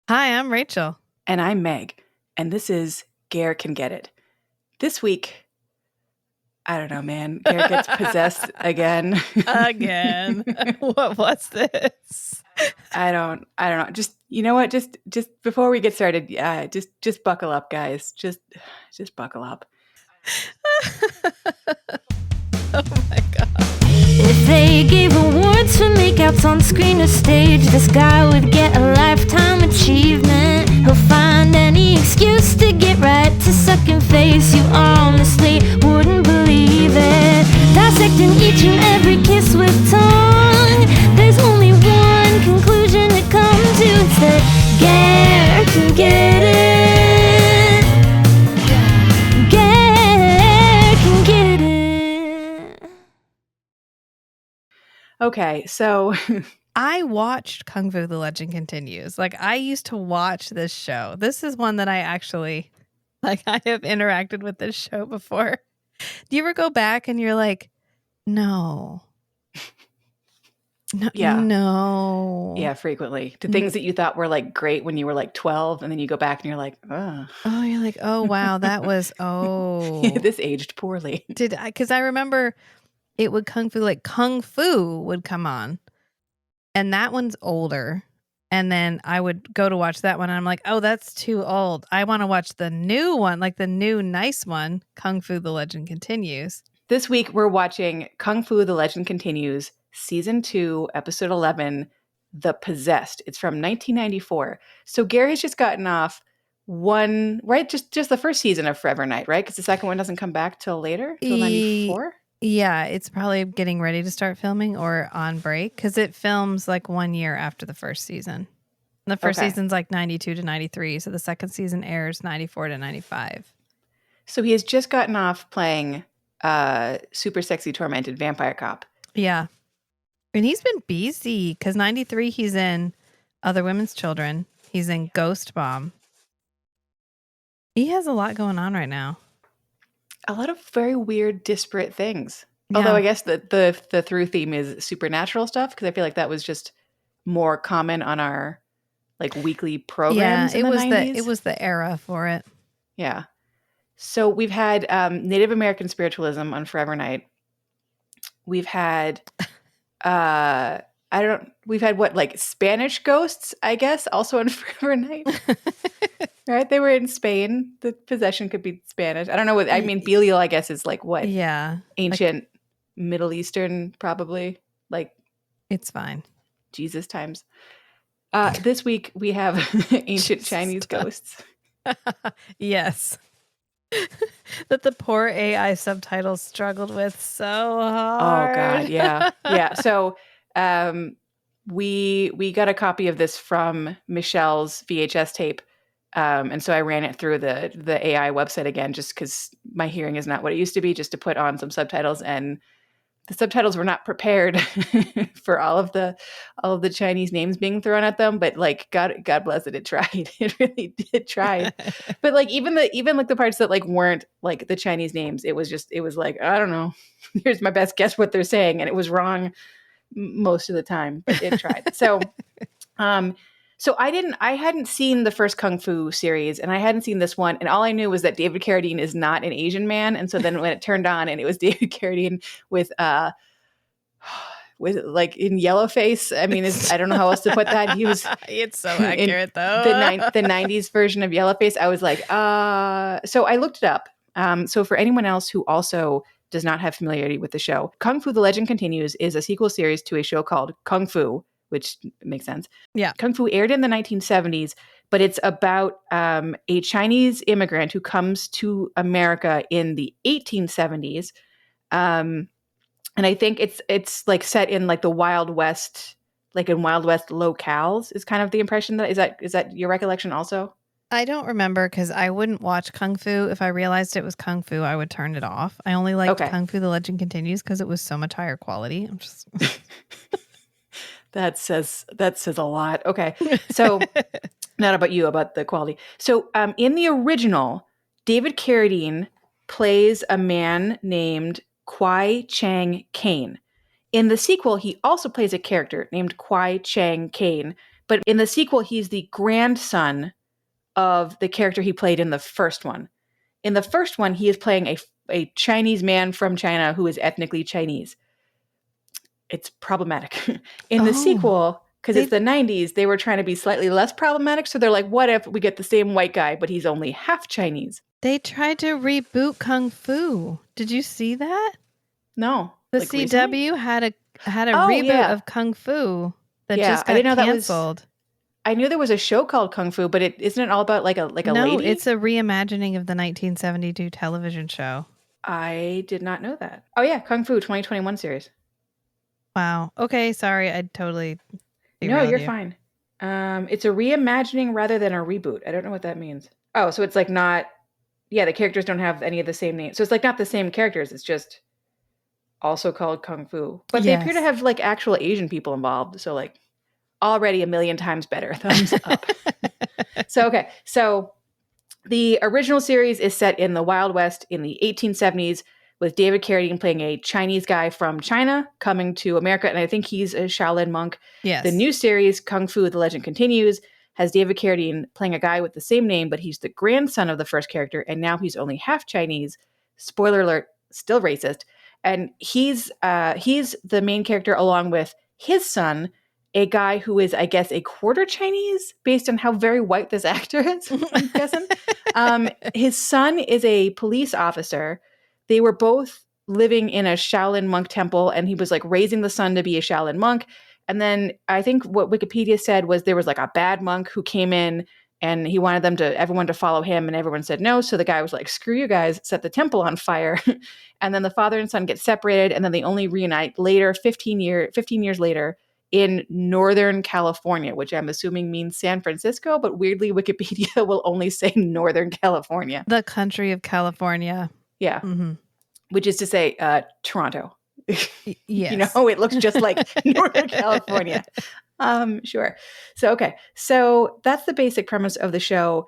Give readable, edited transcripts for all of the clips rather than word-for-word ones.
Hi, I'm Rachel. And I'm Meg. And this is Ger Can Get It. This week, I don't know, man. Ger gets possessed again. Again. What was this? I don't know. Just, you know what? Just before we get started, just buckle up, guys. Just buckle up. Oh my God. If they gave awards for makeouts on screen or stage, this guy would get a lifetime achievement. He'll find any excuse to get right to sucking face. You honestly wouldn't believe it. Dissecting each and every kiss with tongue. There's only one conclusion it comes to. It's that Ger can get it. Ger can get it. Okay, so I watched Kung Fu The Legend Continues. Like, I used to watch this show. This is one that I actually, I have interacted with this show before. Do you ever go back and you're like, no. Yeah. No. Yeah, frequently. To things that you thought were like great when you were like 12, and then you go back and you're like, oh. Oh, you're like, oh, wow, that was, This aged poorly. Because I remember it would Kung Fu would come on. And that one's older. And then I would go to watch that one. And I'm like, oh, that's too old. I want to watch the new one, like the new nice one, Kung Fu The Legend Continues. This week, we're watching Kung Fu The Legend Continues, Season 2, Episode 11, The Possessed. It's from 1994. So Gary's just gotten off one, right? Just the first season of Forever Night, right? Because the second one doesn't come back till later, till 94? Yeah, it's probably getting ready to start filming or on break because it films like 1 year after the first season. The first season's like 92 to 93. So the second season airs 94 to 95. So he has just gotten off playing super sexy, tormented vampire cop. Yeah. And he's been busy because 93, he's in Other Women's Children. He's in Ghost Bomb. He has a lot going on right now. A lot of very weird, disparate things. Yeah. Although I guess the through theme is supernatural stuff, because I feel like that was just more common on our like weekly programs in the 90s. It was the era for it. Yeah. So we've had Native American spiritualism on Forever Night. We've had we've had what, like Spanish ghosts, I guess, also on Forever Night. Right? They were in Spain. The possession could be Spanish. I don't know what, I mean, Belial, I guess, is like what? Yeah. Ancient Middle Eastern, probably. Like, it's fine. Jesus times. This week we have ancient Chinese ghosts. Yes. That the poor AI subtitles struggled with so hard. Oh God, yeah. Yeah. So we got a copy of this from Michelle's VHS tape. And so I ran it through the AI website again, just because my hearing is not what it used to be, just to put on some subtitles, and the subtitles were not prepared for all of the Chinese names being thrown at them. But like, God bless it, it tried. It really did try. But like even like the parts that like weren't like the Chinese names, it was like, I don't know. Here's my best guess what they're saying, and it was wrong most of the time, but it tried. So, so I hadn't seen the first Kung Fu series, and I hadn't seen this one, and all I knew was that David Carradine is not an Asian man, and so then when it turned on and it was David Carradine with like in yellow face, I mean, I don't know how else to put that. He was it's so accurate though. The 90s version of yellow face. I was like, so I looked it up. So for anyone else who also does not have familiarity with the show, Kung Fu The Legend Continues is a sequel series to a show called Kung Fu, which makes sense. Yeah. Kung Fu aired in the 1970s, but it's about a Chinese immigrant who comes to America in the 1870s. And I think it's like set in like the Wild West, like in Wild West locales is kind of the impression that is that your recollection also? I don't remember because I wouldn't watch Kung Fu. If I realized it was Kung Fu, I would turn it off. I only liked Kung Fu The Legend Continues because it was so much higher quality. I'm just... That says a lot. Okay. So not about you, about the quality. So in the original, David Carradine plays a man named Kwai Chang Caine. In the sequel, he also plays a character named Kwai Chang Caine, But in the sequel, he's the grandson of the character he played in the first one. In the first one, he is playing a Chinese man from China who is ethnically Chinese. It's problematic. In the sequel, because it's the 90s, they were trying to be slightly less problematic. So they're like, what if we get the same white guy, but he's only half Chinese? They tried to reboot Kung Fu. Did you see that? No. The like CW recently? had a reboot yeah. of Kung Fu that Yeah, just I got didn't know that was- canceled. I knew there was a show called Kung Fu, but isn't it all about like a No, lady? it's a reimagining of the 1972 television show. I did not know that. Oh yeah, Kung Fu 2021 series. Wow. Okay, sorry, I totally No, derailed you're you. fine. It's a reimagining rather than a reboot. I don't know what that means. Oh, so it's like not. Yeah, the characters don't have any of the same names, so it's like not the same characters. It's just also called Kung Fu, but they appear to Yes. have like actual Asian people involved. So like already a million times better. Thumbs up. So the original series is set in the Wild West in the 1870s with David Carradine playing a Chinese guy from China coming to America, and I think he's a Shaolin monk. Yes. The new series, Kung Fu: The Legend Continues, has David Carradine playing a guy with the same name, but he's the grandson of the first character, and now he's only half Chinese. Spoiler alert, still racist. And he's the main character along with his son, a guy who is, I guess, a quarter Chinese, based on how very white this actor is, I'm guessing. His son is a police officer. They were both living in a Shaolin monk temple, and he was like raising the son to be a Shaolin monk. And then I think what Wikipedia said was there was like a bad monk who came in and he wanted everyone to follow him, and everyone said no. So the guy was like, screw you guys, set the temple on fire. And then the father and son get separated, and then they only reunite later, 15 years later, in Northern California, which I'm assuming means San Francisco, but weirdly Wikipedia will only say Northern California. The country of California. Yeah. Mm-hmm. Which is to say Toronto. Yes. You know, it looks just like Northern California. Sure. So that's the basic premise of the show.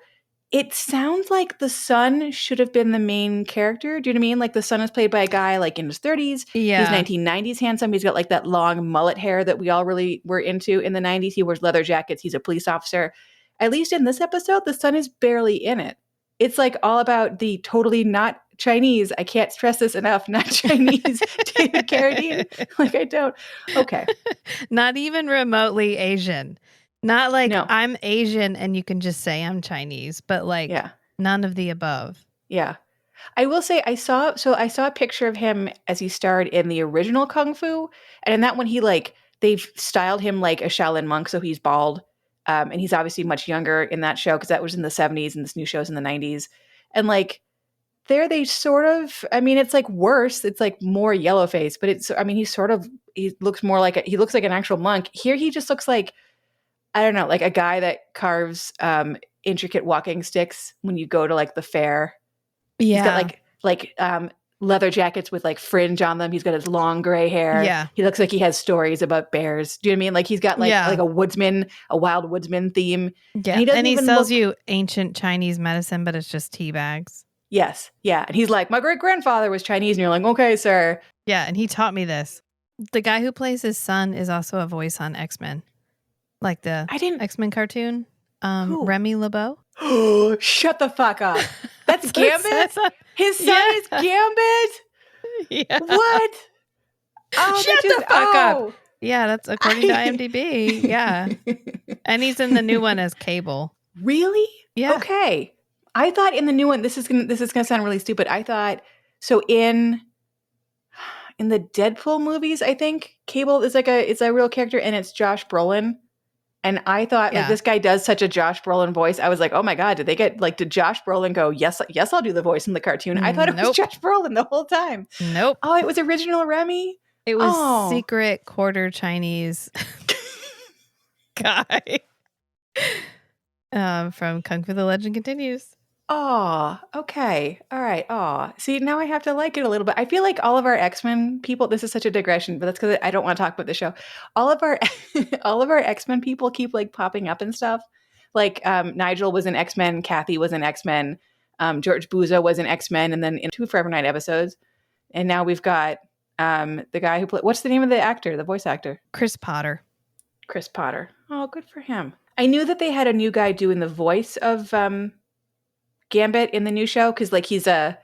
It sounds like the son should have been the main character. Do you know what I mean? Like the son is played by a guy like in his 30s. Yeah. He's 1990s handsome. He's got like that long mullet hair that we all really were into in the 90s. He wears leather jackets. He's a police officer. At least in this episode, the son is barely in it. It's like all about the totally not Chinese. I can't stress this enough. Not Chinese David Carradine. Like I don't. Okay. Not even remotely Asian. Not like No. I'm Asian and you can just say I'm Chinese, but like none of the above. Yeah. I will say I saw a picture of him as he starred in the original Kung Fu, and in that one they've styled him like a Shaolin monk, so he's bald. And he's obviously much younger in that show because that was in the 70s and this new show's in the 90s. And like there they sort of, I mean, it's like worse. It's like more yellow face, but he looks more like he looks like an actual monk. Here he just looks like, I don't know, like a guy that carves intricate walking sticks when you go to like the fair. Yeah. He's got like leather jackets with like fringe on them. He's got his long gray hair. Yeah. He looks like he has stories about bears. Do you know what I mean? Like he's got like a wild woodsman theme. Yeah. And he sells you ancient Chinese medicine, but it's just tea bags. Yes. Yeah. And he's like, my great grandfather was Chinese. And you're like, okay, sir. Yeah. And he taught me this. The guy who plays his son is also a voice on X-Men. Like the X-Men cartoon. Remy LeBeau. Oh, shut the fuck up. That's Gambit? His son is Gambit? Yeah. What? Oh, shut the fuck up. Yeah, that's according to IMDb. Yeah. And he's in the new one as Cable. Really? Yeah. Okay. I thought in the new one, this is gonna sound really stupid. I thought so in the Deadpool movies, I think Cable is it's a real character and it's Josh Brolin. And I thought like this guy does such a Josh Brolin voice. I was like, oh my God, did Josh Brolin go, yes, I'll do the voice in the cartoon. I thought it was Josh Brolin the whole time. Nope. Oh, it was original Remy? It was secret quarter Chinese guy from Kung Fu: The Legend Continues. Oh, okay. All right. Oh, see, now I have to like it a little bit. I feel like all of our X-Men people, this is such a digression, but that's because I don't want to talk about the show. All of our X-Men people keep like popping up and stuff. Like Nigel was in X-Men, Kathy was in X-Men, George Buzo was in X-Men, and then in 2 Forever Night episodes. And now we've got the guy who played, what's the name of the actor, the voice actor? Chris Potter. Chris Potter. Oh, good for him. I knew that they had a new guy doing the voice of Gambit in the new show because, like, he's a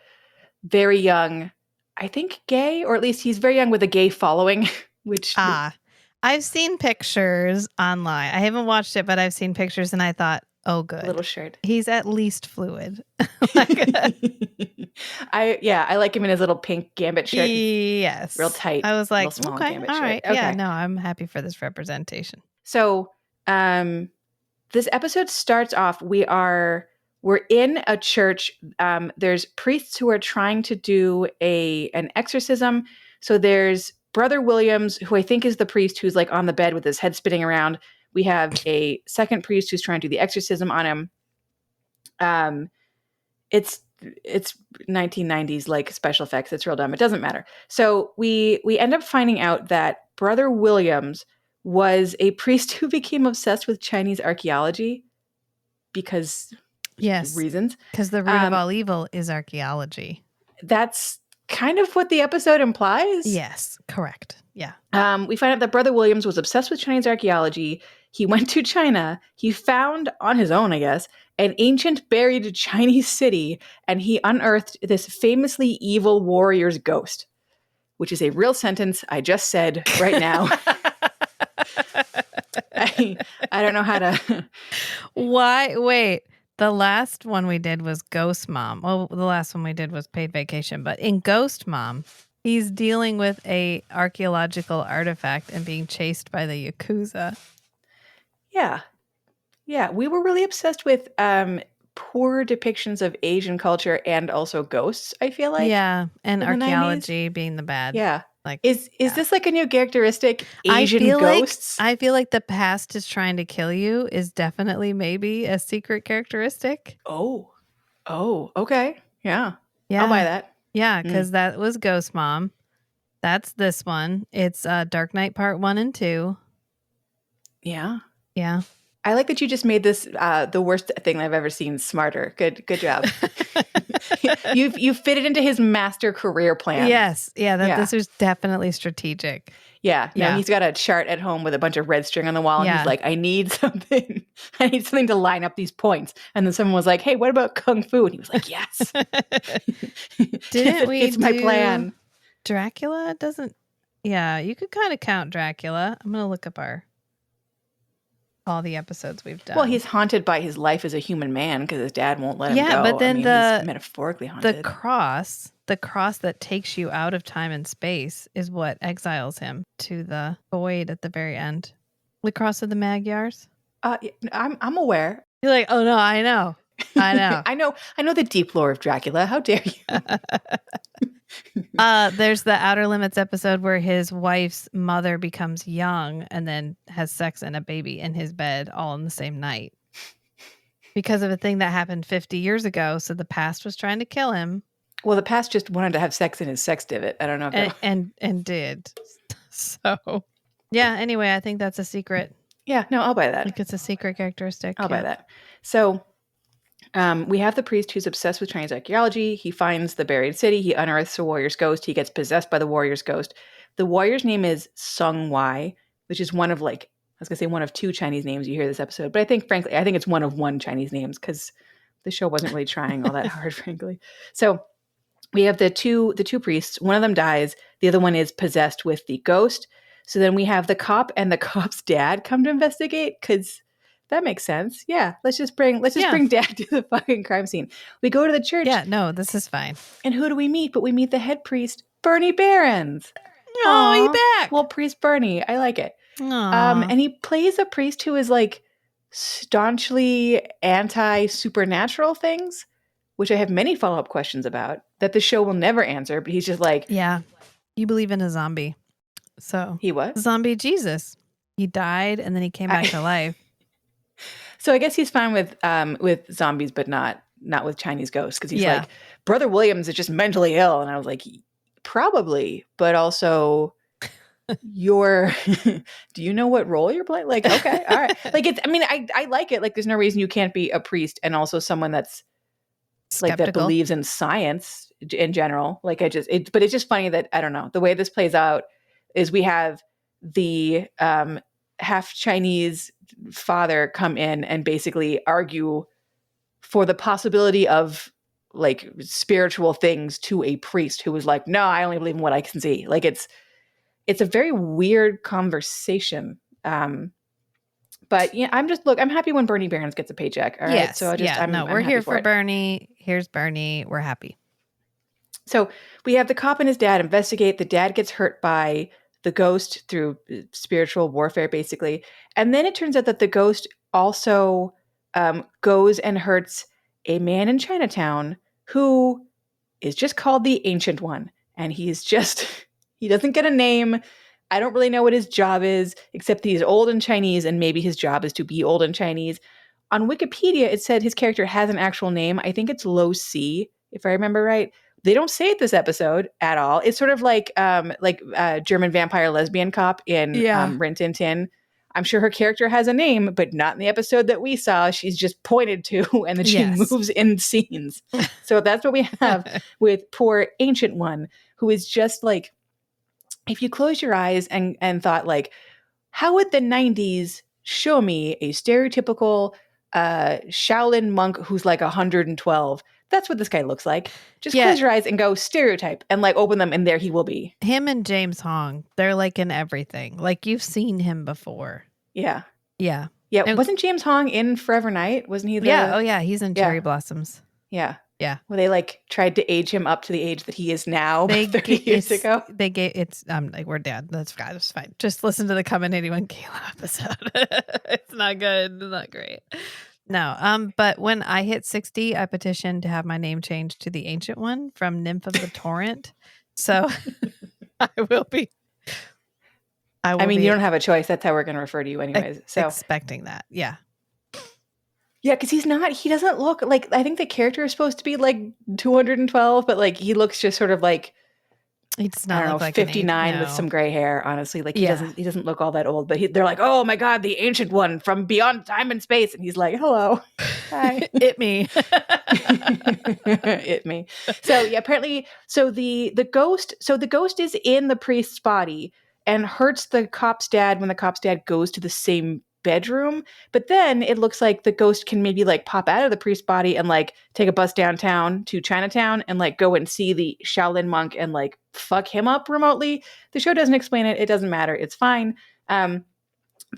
very young, I think, gay, or at least he's very young with a gay following, which I've seen pictures online. I haven't watched it, but I've seen pictures and I thought, oh, good. little shirt. He's at least fluid. I like him in his little pink Gambit shirt. Yes. Real tight. I was like, real small okay, Gambit all shirt. right. Okay. Yeah, no, I'm happy for this representation. So this episode starts off, we're in a church. There's priests who are trying to do an exorcism. So there's Brother Williams, who I think is the priest who's like on the bed with his head spinning around. We have a second priest who's trying to do the exorcism on him. It's 1990s like special effects. It's real dumb. It doesn't matter. So we end up finding out that Brother Williams was a priest who became obsessed with Chinese archaeology because reasons. Because the root of all evil is archaeology. That's kind of what the episode implies. Yes, correct. Yeah. We find out that Brother Williams was obsessed with Chinese archaeology. He went to China. He found, on his own, I guess, an ancient buried Chinese city, and he unearthed this famously evil warrior's ghost, which is a real sentence I just said right now. I don't know how to. Why? Wait. The last one we did was Ghost Mom. Well, the last one we did was Paid Vacation. But in Ghost Mom, he's dealing with a archaeological artifact and being chased by the Yakuza. Yeah. Yeah. We were really obsessed with poor depictions of Asian culture and also ghosts, I feel like. Yeah. And archaeology being the bad. Yeah. Like, is this like a new characteristic? Asian ghosts? I feel like the past is trying to kill you is definitely maybe a secret characteristic. Oh, okay. Yeah. Yeah. I'll buy that. Yeah, because that was Ghost Mom. That's this one. It's Dark Knight Part 1 and 2. Yeah. Yeah. I like that you just made this the worst thing I've ever seen smarter. Good job. You fit it into his master career plan. Yes. Yeah, this was definitely strategic. Yeah. No, he's got a chart at home with a bunch of red string on the wall, and he's like, I need something. I need something to line up these points. And then someone was like, hey, what about Kung Fu? And he was like, yes. Didn't we It's my plan. Dracula doesn't... Yeah, you could kind of count Dracula. I'm going to look up all the episodes we've done. Well, he's haunted by his life as a human man because his dad won't let him go. Yeah, but then he's metaphorically haunted. The cross that takes you out of time and space is what exiles him to the void at the very end. The cross of the Magyars. I'm aware. You're like, oh no, I know. I know the deep lore of Dracula. How dare you? There's the Outer Limits episode where his wife's mother becomes young and then has sex and a baby in his bed all in the same night because of a thing that happened 50 years ago. So the past was trying to kill him. Well, the past just wanted to have sex in his sex divot. I don't know if and did. So yeah, anyway, I think that's a secret. Yeah, no, I'll buy that. I think it's a secret characteristic. I'll buy that. So we have the priest who's obsessed with Chinese archaeology. He finds the buried city. He unearths a warrior's ghost. He gets possessed by the warrior's ghost. The warrior's name is Sung Wai, which is one of one of two Chinese names you hear this episode. But I think it's one of one Chinese names because the show wasn't really trying all that hard, frankly. So we have the two priests. One of them dies. The other one is possessed with the ghost. So then we have the cop and the cop's dad come to investigate because that makes sense. Yeah, let's just bring dad to the fucking crime scene. We go to the church. Yeah, no, this is fine. And who do we meet? But we meet the head priest, Bernie Behrens. Oh, he back. Well, priest Bernie. I like it. Aww. And he plays a priest who is like staunchly anti-supernatural things, which I have many follow-up questions about that the show will never answer. But he's just like, yeah, you believe in a zombie. So he what? Zombie Jesus. He died and then he came back to life. So I guess he's fine with zombies, but not with Chinese ghosts because he's like, Brother Williams is just mentally ill, and I was like, probably, but also, do you know what role you're playing? Like, okay, all right, like it's. I mean, I like it. Like, there's no reason you can't be a priest and also someone that's skeptical. Like that believes in science in general. Like, but it's just funny that I don't know the way this plays out is we have the half Chinese father come in and basically argue for the possibility of like spiritual things to a priest who was like, no, I only believe in what I can see. Like it's a very weird conversation. But yeah, I'm happy when Bernie Behrens gets a paycheck. All right. So we're happy here for for it. Bernie. Here's Bernie. We're happy. So we have the cop and his dad investigate. The dad gets hurt by the ghost through spiritual warfare, basically. And then it turns out that the ghost also goes and hurts a man in Chinatown who is just called the Ancient One. And he doesn't get a name. I don't really know what his job is, except he's old in Chinese, and maybe his job is to be old in Chinese. On Wikipedia, it said his character has an actual name. I think it's Lo Si, if I remember right. They don't say it this episode at all. It's sort of like German vampire lesbian cop in Rin Tin Tin. I'm sure her character has a name, but not in the episode that we saw. She's just pointed to, and then she moves in scenes. So that's what we have with poor Ancient One, who is just like, if you close your eyes and thought like, how would the 90s show me a stereotypical Shaolin monk who's like 112? That's what this guy looks like. Just close your eyes and go stereotype and like open them, and there he will be. Him and James Hong, they're like in everything. Like you've seen him before. Yeah. Yeah. Yeah. Wasn't James Hong in Forever Night? Wasn't he? Oh yeah. He's in Cherry Blossoms. Yeah. Yeah. Well, they like tried to age him up to the age that he is now 30 years ago. They gave like we're dead. That's fine. Just listen to the Come in 81 Kilo episode. It's not good. It's not great. No. But when I hit 60, I petitioned to have my name changed to the Ancient One from Nymph of the Torrent. So I will be. I mean, you don't have a choice. That's how we're going to refer to you anyways. So expecting that. Yeah. Yeah, because he doesn't look like, I think the character is supposed to be like 212, but like he looks just sort of like, he does not look like 59 with some gray hair, honestly. Like he doesn't look all that old, but they're like, oh my God, the Ancient One from beyond time and space. And he's like, hello. Hi. It me. It me. So yeah, apparently, the ghost is in the priest's body and hurts the cop's dad when the cop's dad goes to the same bedroom. But then it looks like the ghost can maybe like pop out of the priest's body and like take a bus downtown to Chinatown and like go and see the Shaolin monk and like fuck him up remotely. The show doesn't explain it. It doesn't matter. It's fine. The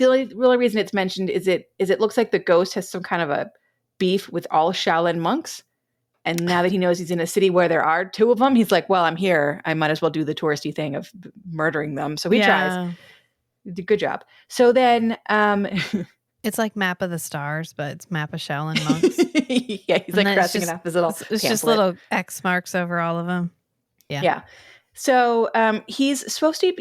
only reason it's mentioned is it looks like the ghost has some kind of a beef with all Shaolin monks. And now that he knows he's in a city where there are two of them, he's like, well, I'm here. I might as well do the touristy thing of murdering them. So he tries. Good job. So then it's like Map of the Stars, but it's Map of Shaolin monks. Yeah, he's like crossing it off his little it's just little X marks over all of them. Yeah. So he's supposed to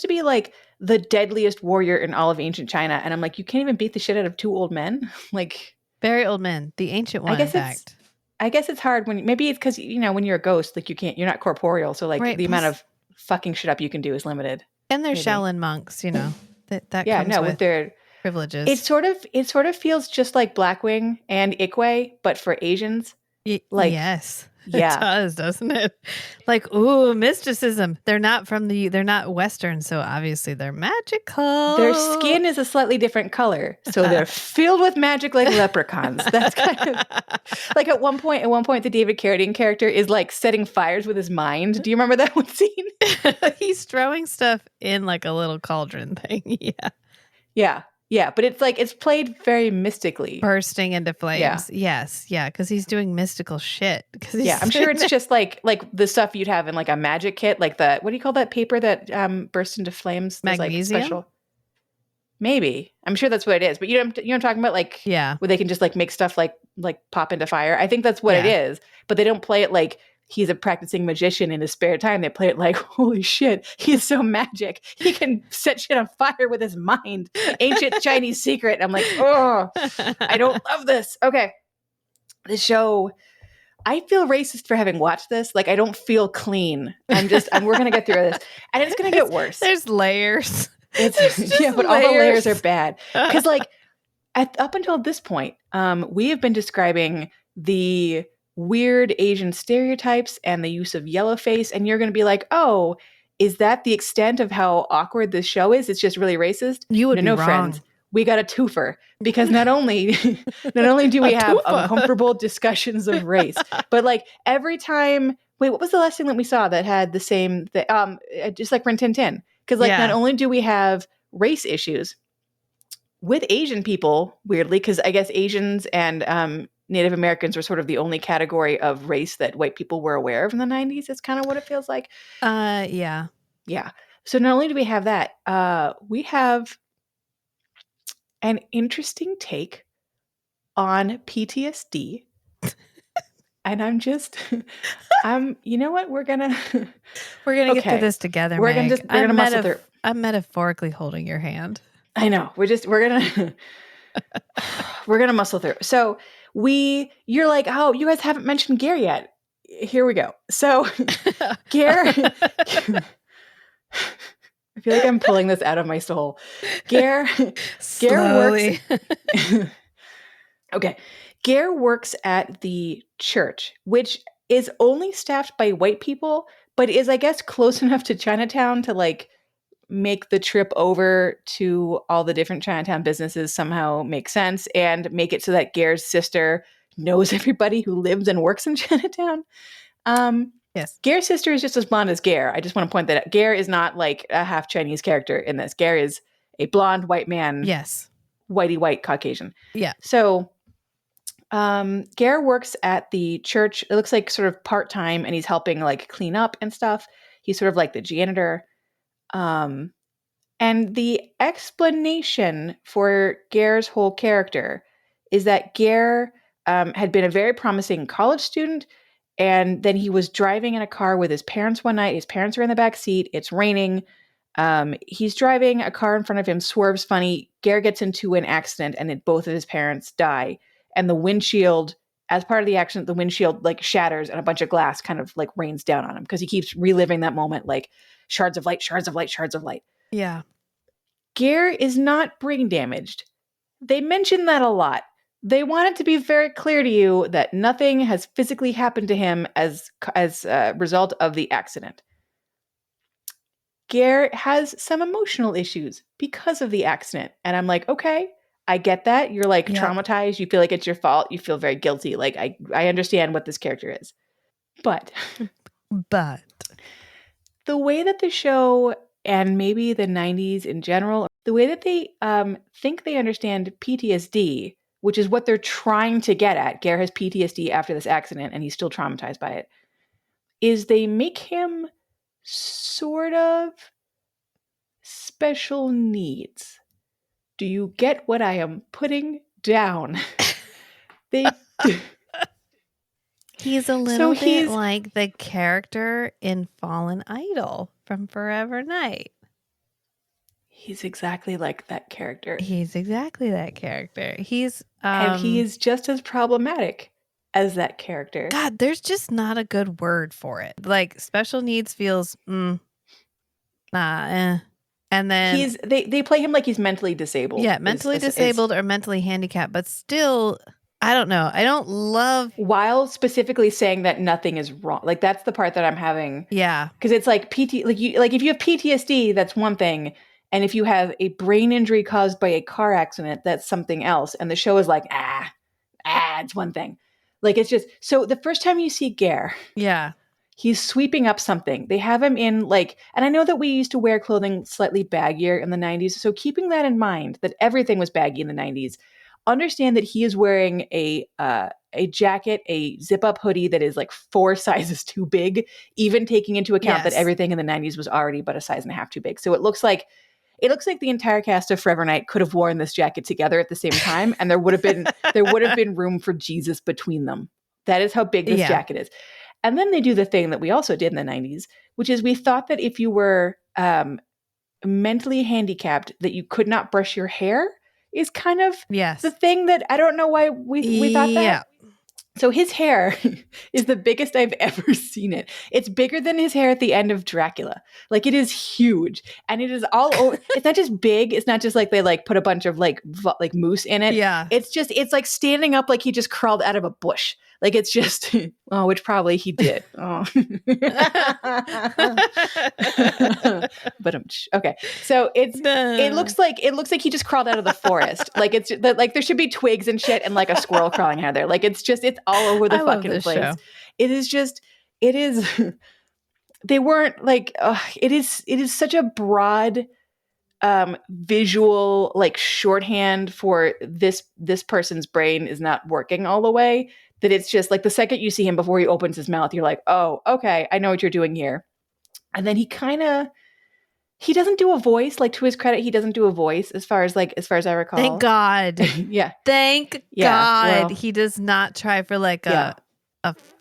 be like the deadliest warrior in all of ancient China, and I'm like, you can't even beat the shit out of two old men. Like very old men. The Ancient One. I guess it's hard when maybe it's because when you're a ghost, like you're not corporeal, so like the amount of fucking shit up you can do is limited. And they're Shaolin monks, that comes with their privileges. It sort of feels just like Blackwing and Ikwe, but for Asians. Yes, it does, doesn't it? Like, ooh, mysticism. They're not Western, so obviously they're magical. Their skin is a slightly different color, so they're filled with magic like leprechauns. That's kind of like at one point, the David Carradine character is like setting fires with his mind. Do you remember that one scene? He's throwing stuff in like a little cauldron thing. Yeah, but it's like it's played very mystically, bursting into flames. Yes, because he's doing mystical shit. I'm sure it's just like the stuff you'd have in like a magic kit, like the what do you call that paper that bursts into flames? Magnesium. Like special. Maybe I'm sure that's what it is, but you know what I'm talking about, like where they can just like make stuff like pop into fire. I think that's what it is, but they don't play it like he's a practicing magician in his spare time. They play it like, holy shit, he's so magic. He can set shit on fire with his mind. Ancient Chinese secret. I'm like, oh, I don't love this. Okay. The show, I feel racist for having watched this. Like, I don't feel clean. We're going to get through this. And it's going to get worse. There's layers. But all the layers are bad. Because like, up until this point, we have been describing the weird Asian stereotypes and the use of yellow face, and you're going to be like, oh, Is that the extent of how awkward this show is? It's just really racist? You would be wrong. Friends. We got a twofer because not only do we have twofer. uncomfortable discussions of race, but like every time, wait, what was the last thing that we saw that had the same, just like Rin Tin Tin? Because like not only do we have race issues with Asian people, weirdly, because I guess Asians and Native Americans were sort of the only category of race that white people were aware of in the 90s. That's kind of what it feels like. Yeah. Yeah. So not only do we have that, we have an interesting take on PTSD. And you know what? We're gonna get through this together, we're Meg. gonna muscle through. I'm metaphorically holding your hand. I know. We're gonna we're gonna muscle through. So you're like, oh, you guys haven't mentioned Ger yet. Here we go. So Ger, I feel like I'm pulling this out of my soul. Ger works. Okay. Ger works at the church, which is only staffed by white people, but is, I guess, close enough to Chinatown to like make the trip over to all the different Chinatown businesses somehow make sense and make it so that Ger's sister knows everybody who lives and works in Chinatown. Yes. Ger's sister is just as blonde as Ger. I just want to point that out. Ger is not like a half Chinese character in this. Ger is a blonde white man. Yes. Whitey white Caucasian. Yeah. So Ger works at the church. It looks like sort of part-time, and he's helping like clean up and stuff. He's sort of like the janitor. And the explanation for Ger's whole character is that Ger had been a very promising college student, and then he was driving in a car with his parents one night. His parents are in the back seat. It's raining. He's driving. A car in front of him swerves funny. Ger gets into an accident, and both of his parents die. And the windshield, as part of the accident, the windshield like shatters, and a bunch of glass kind of like rains down on him because he keeps reliving that moment, like shards of light, shards of light, shards of light. Yeah. Ger is not brain damaged. They mention that a lot. They want it to be very clear to you that nothing has physically happened to him as a result of the accident. Ger has some emotional issues because of the accident. And I'm like, okay, I get that. You're like traumatized. You feel like it's your fault. You feel very guilty. Like I understand what this character is. But the way that the show, and maybe the 90s in general, the way that they think they understand PTSD, which is what they're trying to get at, Ger has PTSD after this accident and he's still traumatized by it, is they make him sort of special needs. Do you get what I am putting down? He's a little bit like the character in Fallen Idol from Forever Night. He's exactly like that character. He's and he is just as problematic as that character. God, there's just not a good word for it. Like special needs feels And then they play him like he's mentally disabled. Yeah, mentally disabled or mentally handicapped, but still, I don't know. I don't love while specifically saying that nothing is wrong. Like that's the part that I'm having. Yeah, because it's like if you have PTSD, that's one thing, and if you have a brain injury caused by a car accident, that's something else. And the show is like it's one thing. Like it's just so the first time you see Ger, he's sweeping up something. They have him in like, and I know that we used to wear clothing slightly baggier in the 90s. So keeping that in mind, that everything was baggy in the 90s, understand that he is wearing a jacket, a zip-up hoodie that is like 4 sizes too big, even taking into account that everything in the 90s was already but a size and a half too big. So it looks like the entire cast of Forever Night could have worn this jacket together at the same time, and there would have been room for Jesus between them. That is how big this jacket is. And then they do the thing that we also did in the 90s, which is we thought that if you were mentally handicapped, that you could not brush your hair is kind of the thing that I don't know why we thought that. So his hair is the biggest I've ever seen it. It's bigger than his hair at the end of Dracula. Like, it is huge, and it is all over. It's not just big. It's not just like they like put a bunch of like moose in it. Yeah. It's like standing up like he just crawled out of a bush. Like, it's just, oh, which probably he did. Oh. But okay. So it looks like he just crawled out of the forest. Like, it's like there should be twigs and shit and like a squirrel crawling out of there. Like, it's all over the fucking place. Show. It is they weren't like it is such a broad visual like shorthand for this person's brain is not working all the way, that it's just like the second you see him before he opens his mouth, you're like, oh, okay, I know what you're doing here. And then he doesn't do a voice. Like, to his credit, he doesn't do a voice as far as I recall. Thank God. Yeah. Thank God. Well, he does not try for like a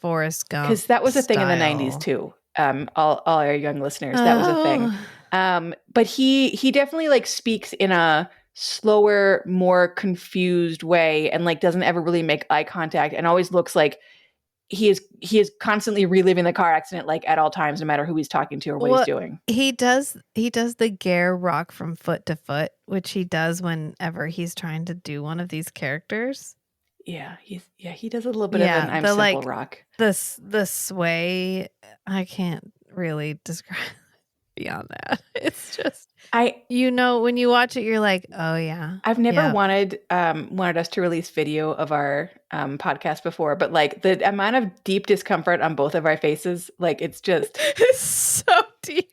Forrest Gump. Because that was a thing in the style. 90s too. All our young listeners, that was a thing. But he definitely like speaks in a slower, more confused way, and like doesn't ever really make eye contact, and always looks like he is constantly reliving the car accident, like at all times, no matter who he's talking to or what he's doing. He does the Ger rock from foot to foot, which he does whenever he's trying to do one of these characters. Yeah, he does a little bit of an I'm simple like, rock. The sway, I can't really describe beyond that. It's just when you watch it, you're like, oh yeah. I've never wanted us to release video of our podcast before, but like the amount of deep discomfort on both of our faces, like it's so deep.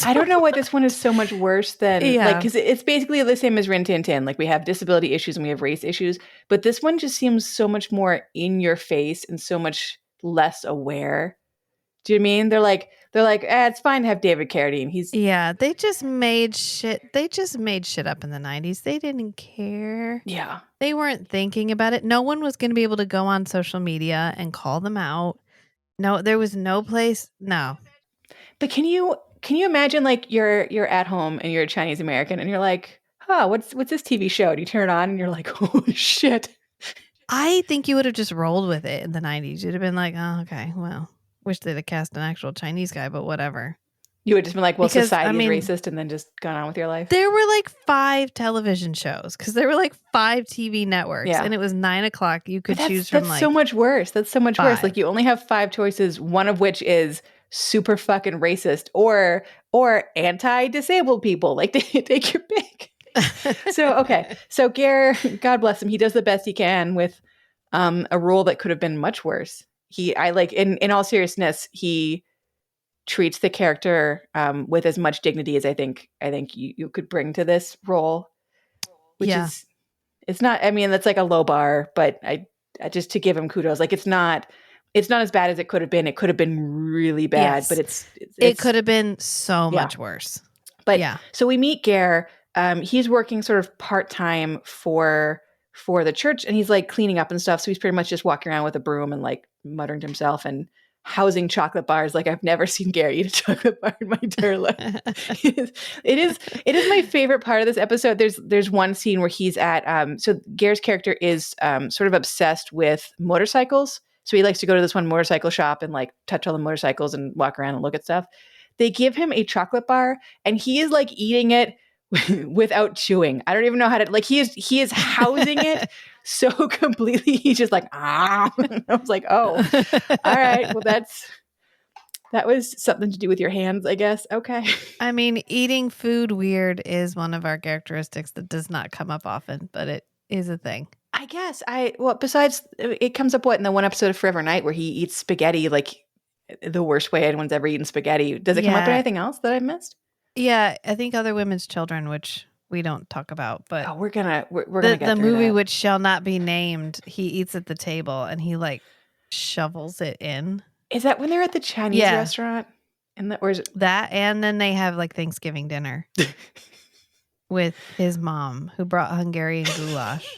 I don't know why this one is so much worse than like, because it's basically the same as Rin Tin Tin. Like, we have disability issues and we have race issues, but this one just seems so much more in your face and so much less aware. Do you know what I mean? They're like, it's fine to have David Carradine. They just made shit. They just made shit up in the 90s. They didn't care. Yeah. They weren't thinking about it. No one was going to be able to go on social media and call them out. No, there was no place. No. But can you imagine, like, you're at home and you're a Chinese American and you're like, what's this TV show? And you turn it on and you're like, holy shit. I think you would have just rolled with it in the 90s. You'd have been like, oh, okay, well, wish they'd have cast an actual Chinese guy, but whatever. You would just been like, well, society is racist, and then just gone on with your life. There were like 5 television shows, because there were like 5 TV networks, and it was 9:00. You could choose from that's so much worse. That's so much 5. worse. Like, you only have 5 choices, one of which is super fucking racist or anti-disabled people. Like, take your pick. So Ger, God bless him, he does the best he can with a role that could have been much worse. In all seriousness, he treats the character with as much dignity as I think you could bring to this role, which is, it's not, I mean, that's like a low bar, but I just, to give him kudos, like, it's not as bad as it could have been. It could have been really bad, but it could have been so much worse. But so we meet Ger. He's working sort of part-time for the church, and he's like cleaning up and stuff. So he's pretty much just walking around with a broom and like muttering to himself and housing chocolate bars. Like, I've never seen Ger eat a chocolate bar in my entire life. It is my favorite part of this episode. There's one scene where he's at so Ger's character is sort of obsessed with motorcycles. So he likes to go to this one motorcycle shop and like touch all the motorcycles and walk around and look at stuff. They give him a chocolate bar and he is like eating it without chewing. I don't even know how to, like, he is housing it so completely. He's just like, I was like, oh, all right. Well, that was something to do with your hands, I guess. Okay. I mean, eating food weird is one of our characteristics that does not come up often, but it is a thing. I guess besides it comes up in the one episode of Forever Night where he eats spaghetti, like the worst way anyone's ever eaten spaghetti. Does it come up in anything else that I missed? Yeah, I think Other Women's Children, which we don't talk about, but we're gonna get the movie which shall not be named. He eats at the table and he like shovels it in. Is that when they're at the Chinese restaurant? Or is it that? And then they have like Thanksgiving dinner with his mom, who brought Hungarian goulash.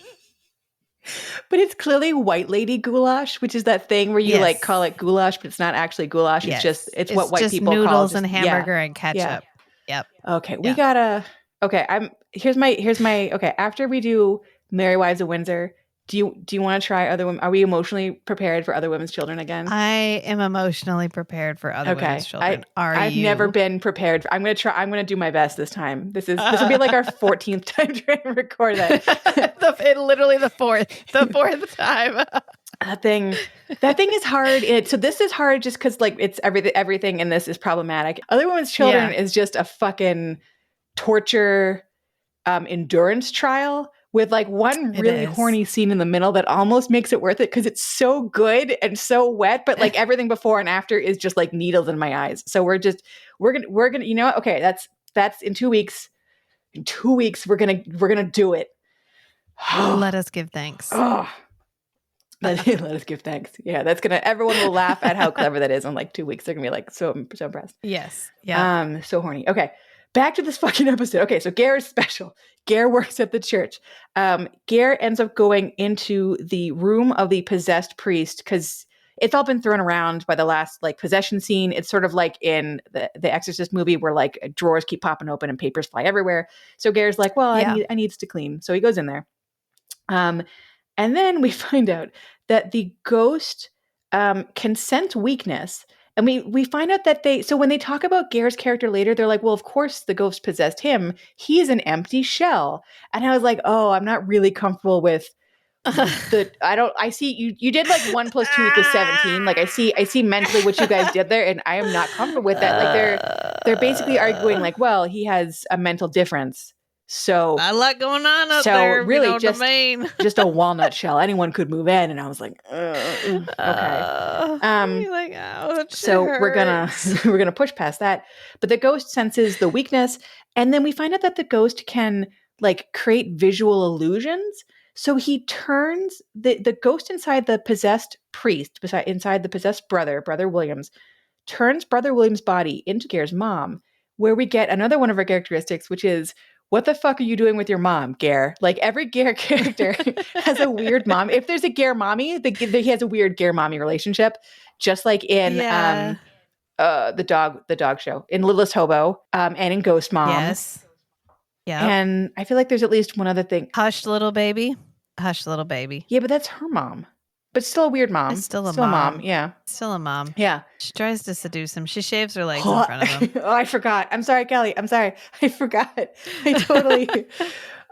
But it's clearly white lady goulash, which is that thing where you like call it goulash, but it's not actually goulash. Yes. It's what white just people call noodles and hamburger and ketchup. Yep. Okay, we gotta. Okay, here's my. Okay, after we do Merry Wives of Windsor, Do you want to try other women? Are we emotionally prepared for other women's children again? I am emotionally prepared for other women's children. I've never been prepared. I'm going to do my best this time. This will be like our 14th time trying to record that. Literally the fourth time. That thing is hard. So this is hard just because like it's everything in this is problematic. Other women's children is just a fucking torture endurance trial with like one really horny scene in the middle that almost makes it worth it because it's so good and so wet, but like everything before and after is just like needles in my eyes. So we're gonna you know what? Okay, that's in 2 weeks. In 2 weeks we're gonna do it. Let us give thanks. Let us give thanks. Yeah, everyone will laugh at how clever that is. In like 2 weeks, they're gonna be like so impressed. Yes. Yeah. So horny. Okay. Back to this fucking episode. Okay, so Ger is special. Ger works at the church. Ger ends up going into the room of the possessed priest because it's all been thrown around by the last like possession scene. It's sort of like in the Exorcist movie where like drawers keep popping open and papers fly everywhere. So Ger's like, well, I needs to clean. So he goes in there. And then we find out that the ghost can sense weakness. And we find out that so when they talk about Ger's character later, they're like, well, of course the ghost possessed him. He's an empty shell. And I was like, oh, I'm not really comfortable with I see you did like 1 + 2 = 17. Like I see mentally what you guys did there, and I am not comfortable with that. Like they're basically arguing like, well, he has a mental difference. So a lot going on up there. Really just a walnut shell. Anyone could move in. And I was like, okay. Like, ouch, so we're gonna push past that. But the ghost senses the weakness, and then we find out that the ghost can like create visual illusions. So he turns the ghost inside the possessed priest, inside the possessed brother Williams, turns Brother Williams' body into Ger's mom, where we get another one of our characteristics, which is, what the fuck are you doing with your mom, Ger? Like every Ger character has a weird mom. If there's a Ger mommy, he has a weird Ger mommy relationship, just like in the dog show, in Littlest Hobo, and in Ghost Mom. Yes. Yeah. And I feel like there's at least one other thing. Hush, little baby. Yeah, but that's her mom. But still a weird mom. It's still a mom. Yeah. Still a mom. Yeah. She tries to seduce him. She shaves her legs in front of him. Oh, I forgot. I'm sorry, Kelly. I'm sorry. I forgot. I totally.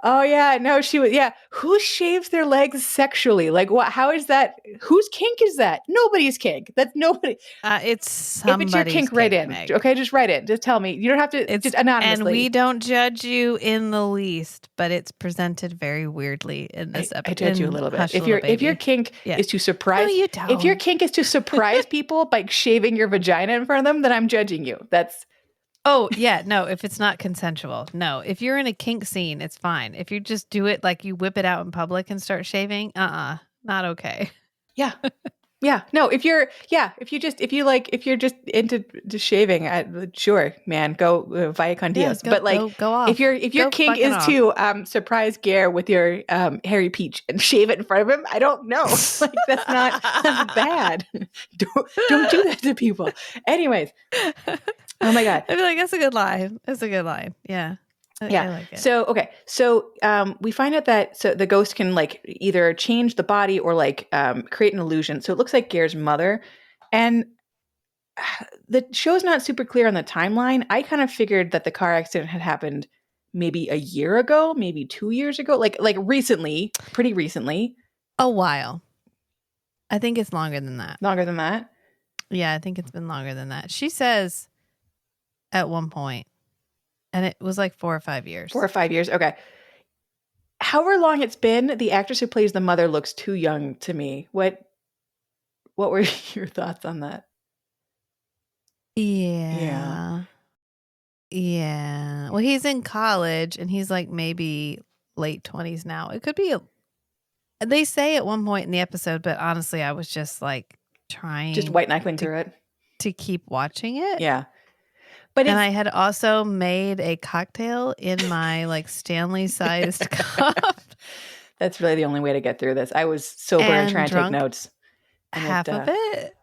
Oh, yeah. No, she was. Yeah. Who shaves their legs sexually? Like, what? How is that? Whose kink is that? Nobody's kink. That's nobody. It's somebody's If it's your kink, write in. Meg. Okay, just write it. Just tell me. You don't have to. It's just anonymously. And we don't judge you in the least, but it's presented very weirdly in this episode. I judge you a little bit. If your kink is to surprise, no, you don't. If your kink is to surprise people by shaving your vagina in front of them, then I'm judging you. That's. Oh, yeah. No, if it's not consensual. No, if you're in a kink scene, it's fine. If you just do it like you whip it out in public and start shaving, not okay. Yeah. Yeah. No, if you're just into shaving, sure, man, go via con Dios. But like, go off. If your kink is to surprise Ger with your hairy peach and shave it in front of him, I don't know. Like that's bad. Don't do that to people. Anyways. Oh my God. I feel like that's a good line. That's a good line. Yeah. Yeah. I like it. So, okay. So, we find out that the ghost can like either change the body or like create an illusion. So it looks like Ger's mother, and the show's not super clear on the timeline. I kind of figured that the car accident had happened maybe a year ago, maybe 2 years ago, like recently, pretty recently. A while. I think it's longer than that. Longer than that? Yeah, I think it's been longer than that. She says at one point, and it was like 4 or 5 years. 4 or 5 years. Okay. However long it's been, the actress who plays the mother looks too young to me. What were your thoughts on that? Yeah. Well, he's in college and he's like maybe late 20s now. It could be they say at one point in the episode, but honestly, I was just like trying just white knuckling through it to keep watching it. Yeah. And I had also made a cocktail in my like Stanley-sized cup. That's really the only way to get through this. I was sober and trying to take notes. Half of it.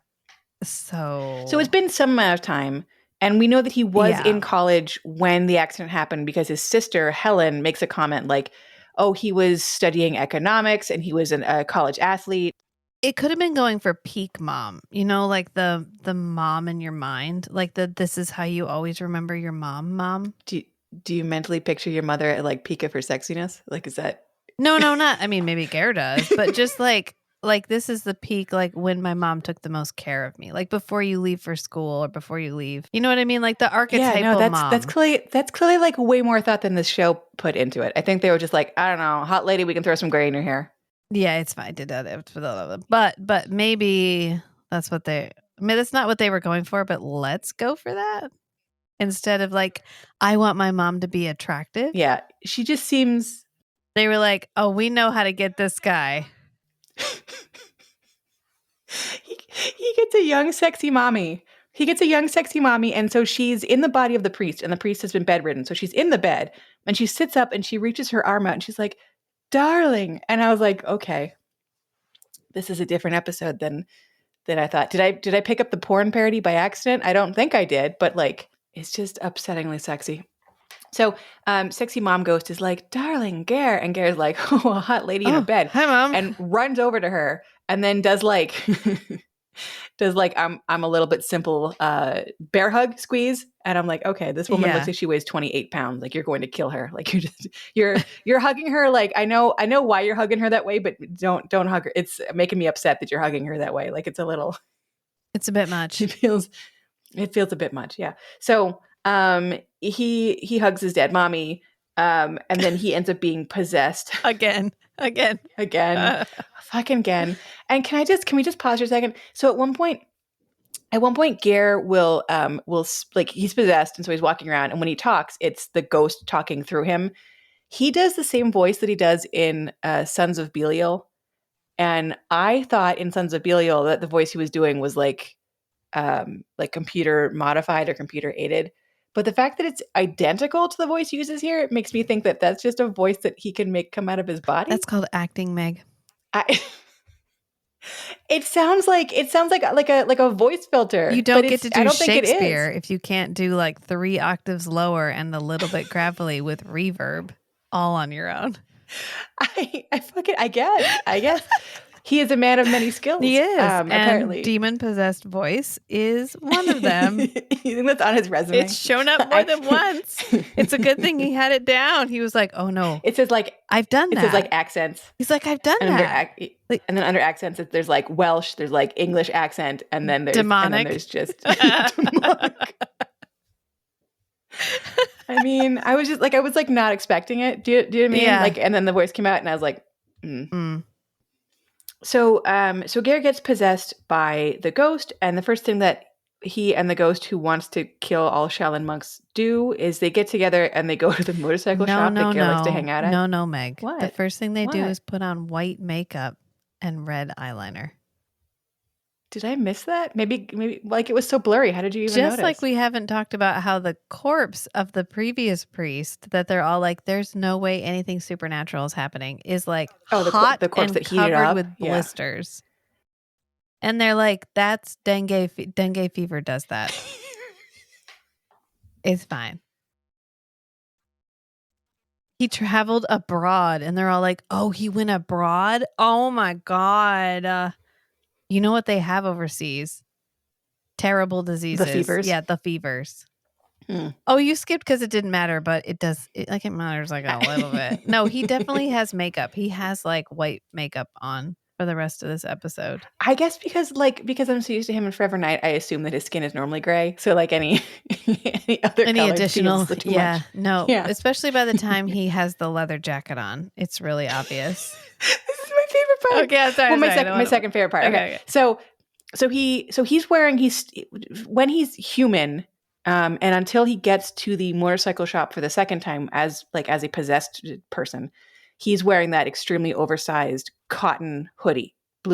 So it's been some amount of time. And we know that he was in college when the accident happened because his sister, Helen, makes a comment like, oh, he was studying economics and he was a college athlete. It could have been going for peak mom, like the mom in your mind, like this is how you always remember your mom. Do you mentally picture your mother at like peak of her sexiness? Like, is that? No, not. I mean, maybe Ger does, but just like this is the peak, like when my mom took the most care of me, like before you leave for school or before you leave. You know what I mean? Like the archetypal mom. That's clearly like way more thought than this show put into it. I think they were just like, I don't know, hot lady, we can throw some gray in your hair. Yeah, it's fine. But maybe that's what that's not what they were going for, but let's go for that. Instead of like, I want my mom to be attractive. Yeah, she just seems... They were like, oh, we know how to get this guy. he gets a young, sexy mommy. And so she's in the body of the priest, and the priest has been bedridden. So she's in the bed, and she sits up, and she reaches her arm out, and she's like, darling. And I was like, okay, this is a different episode than I thought. Did I pick up the porn parody by accident? I don't think I did, but like, it's just upsettingly sexy. So sexy mom ghost is like, darling, Ger. And Ger's like, oh, a hot lady in a bed. Hi, Mom. And runs over to her and then does like I'm a little bit simple bear hug squeeze. And I'm like, okay, this woman looks like she weighs 28 pounds. Like, you're going to kill her. Like, you're hugging her. Like, I know why you're hugging her that way, but don't hug her. It's making me upset that you're hugging her that way. Like, it's a bit much. It feels a bit much. Yeah. So he hugs his dead mommy, and then he ends up being possessed again. Fucking again. And can we just pause for a second? So at one point, Ger will like, he's possessed, and so he's walking around, and when he talks, it's the ghost talking through him. He does the same voice that he does in Sons of Belial, and I thought in Sons of Belial that the voice he was doing was like computer modified or computer aided. But the fact that it's identical to the voice he uses here, it makes me think that that's just a voice that he can make come out of his body. That's called acting, Meg. It sounds like a voice filter. You don't get to do Shakespeare if you can't do like 3 octaves lower and a little bit gravelly with reverb all on your own. I guess. He is a man of many skills. He is. Apparently. And demon-possessed voice is one of them. You think that's on his resume? It's shown up more than once. It's a good thing he had it down. He was like, oh, no. It says like... I've done that. It says like accents. He's like, I've done that. And then under accents, there's like Welsh, there's like English accent, and then there's... Demonic. And then there's just... demonic. I mean, I was not expecting it. Do you know what I mean? Yeah. Like, and then the voice came out, and I was like, So Ger gets possessed by the ghost, and the first thing that he and the ghost who wants to kill all Shaolin monks do is they get together and they go to the motorcycle shop that Ger likes to hang out at. No, Meg. What? The first thing they do is put on white makeup and red eyeliner. Did I miss that? Maybe like it was so blurry. How did you even notice? Just like we haven't talked about how the corpse of the previous priest that they're all like, there's no way anything supernatural is happening, is like hot the corpse and that heated covered up with blisters. Yeah. And they're like, that's dengue. Dengue fever does that. It's fine. He traveled abroad, and they're all like, oh, he went abroad? Oh my God. You know what they have overseas? Terrible diseases. The fevers? Yeah, the fevers. Oh, you skipped because it didn't matter, but it does. It matters like a little bit. No, he definitely has makeup. He has like white makeup on for the rest of this episode. I guess because I'm so used to him in Forever Night, I assume that his skin is normally gray. So like any additional, yeah, no, yeah. Especially by the time he has the leather jacket on, it's really obvious. This is my favorite part. Okay, I'm sorry. Well, my second favorite part. Okay. So he's wearing when he's human, and until he gets to the motorcycle shop for the second time as a possessed person, he's wearing that extremely oversized blue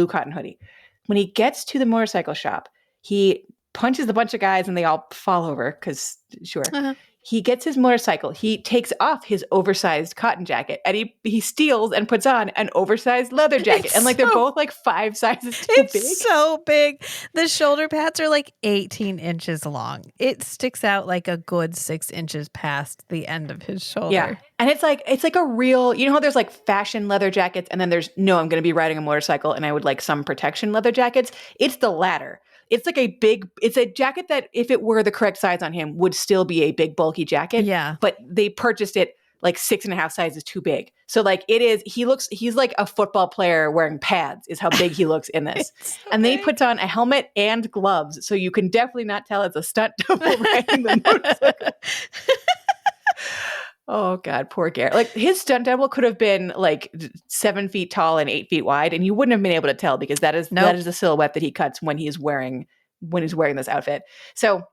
cotton hoodie. When he gets to the motorcycle shop, he punches a bunch of guys and they all fall over because, sure. Uh-huh. he gets his motorcycle. He takes off his oversized cotton jacket and he steals and puts on an oversized leather jacket. And like they're both like 5 sizes too big. It's so big. The shoulder pads are like 18 inches long. It sticks out like a good 6 inches past the end of his shoulder. Yeah. And it's like a real, you know how there's like fashion leather jackets and then there's I'm going to be riding a motorcycle and I would like some protection leather jackets. It's the latter. It's like it's a jacket that if it were the correct size on him would still be a big bulky jacket. Yeah. But they purchased it like 6.5 sizes too big. So like he's like a football player wearing pads is how big he looks in this. So and then he big. puts on a helmet and gloves. So you can definitely not tell it's a stunt double riding the motorcycle. Oh God, poor Ger. Like his stunt double could have been like 7 feet tall and 8 feet wide, and you wouldn't have been able to tell because that is the silhouette that he cuts when he's wearing this outfit. So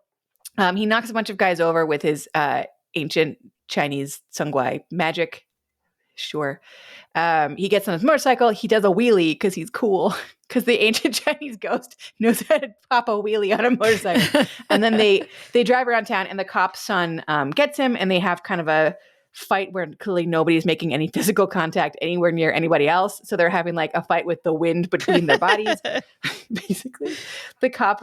he knocks a bunch of guys over with his ancient Chinese sungwai magic. Sure. He gets on his motorcycle. He does a wheelie because he's cool. Because the ancient Chinese ghost knows how to pop a wheelie on a motorcycle. And then they drive around town, and the cop's son gets him, and they have kind of a fight where clearly nobody's making any physical contact anywhere near anybody else. So they're having like a fight with the wind between their bodies. Basically, the cop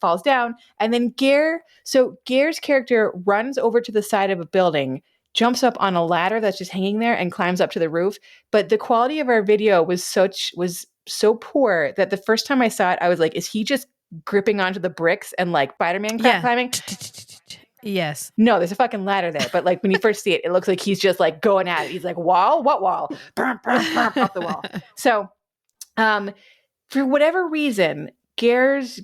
falls down, and then Ger's character runs over to the side of a building, jumps up on a ladder that's just hanging there and climbs up to the roof. But the quality of our video was so poor that the first time I saw it, I was like, is he just gripping onto the bricks and like Spider-Man climbing? Yes. No, there's a fucking ladder there. But like when you first see it, it looks like he's just like going at it. He's like, wall? What wall? Burn, off the wall. So for whatever reason, Ger's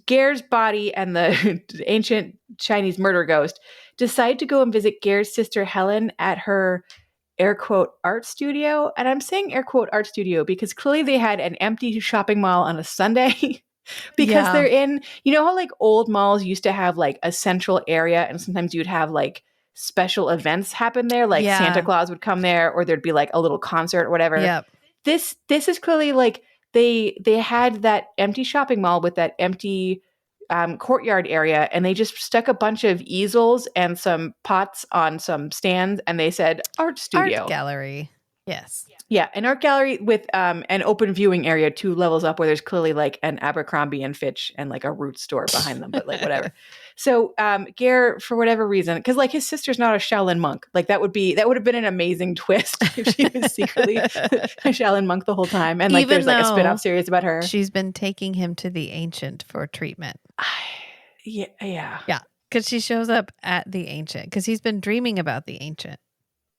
body and the ancient Chinese murder ghost decide to go and visit Ger's sister Helen at her air quote art studio. And I'm saying air quote art studio because clearly they had an empty shopping mall on a Sunday. Because they're in, you know how like old malls used to have like a central area and sometimes you'd have like special events happen there, like Santa Claus would come there or there'd be like a little concert or whatever. Yep. This is clearly like they had that empty shopping mall with that empty courtyard area, and they just stuck a bunch of easels and some pots on some stands, and they said art studio. Art gallery. Yes. Yeah, an art gallery with an open viewing area 2 levels up where there's clearly like an Abercrombie and Fitch and like a Roots store behind them, but like whatever. So Ger, for whatever reason, because like his sister's not a Shaolin monk, like that would have been an amazing twist if she was secretly a Shaolin monk the whole time, and like Even there's like a spin-off series about her. She's been taking him to the Ancient for treatment. Yeah. Because she shows up at the Ancient because he's been dreaming about the Ancient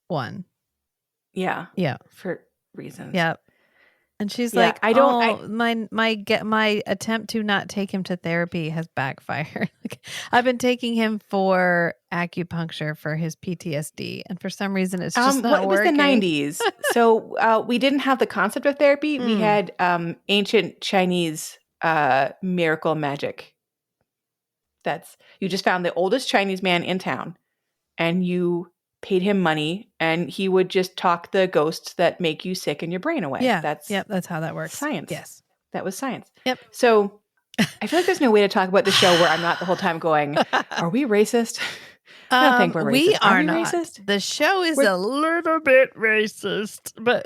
one. Yeah. Yeah. For reasons. Yeah. And she's like, my attempt to not take him to therapy has backfired. Like, I've been taking him for acupuncture for his PTSD, and for some reason it's just not working. It was the 90s. So we didn't have the concept of therapy. We had ancient Chinese miracle magic. You just found the oldest Chinese man in town, and you paid him money, and he would just talk the ghosts that make you sick in your brain away. Yeah, that's how that works. Science. Yes, that was science. Yep. So I feel like there's no way to talk about the show where I'm not the whole time going, "Are we racist?" I don't think we're racist. We are not. Racist? The show is a little bit racist, but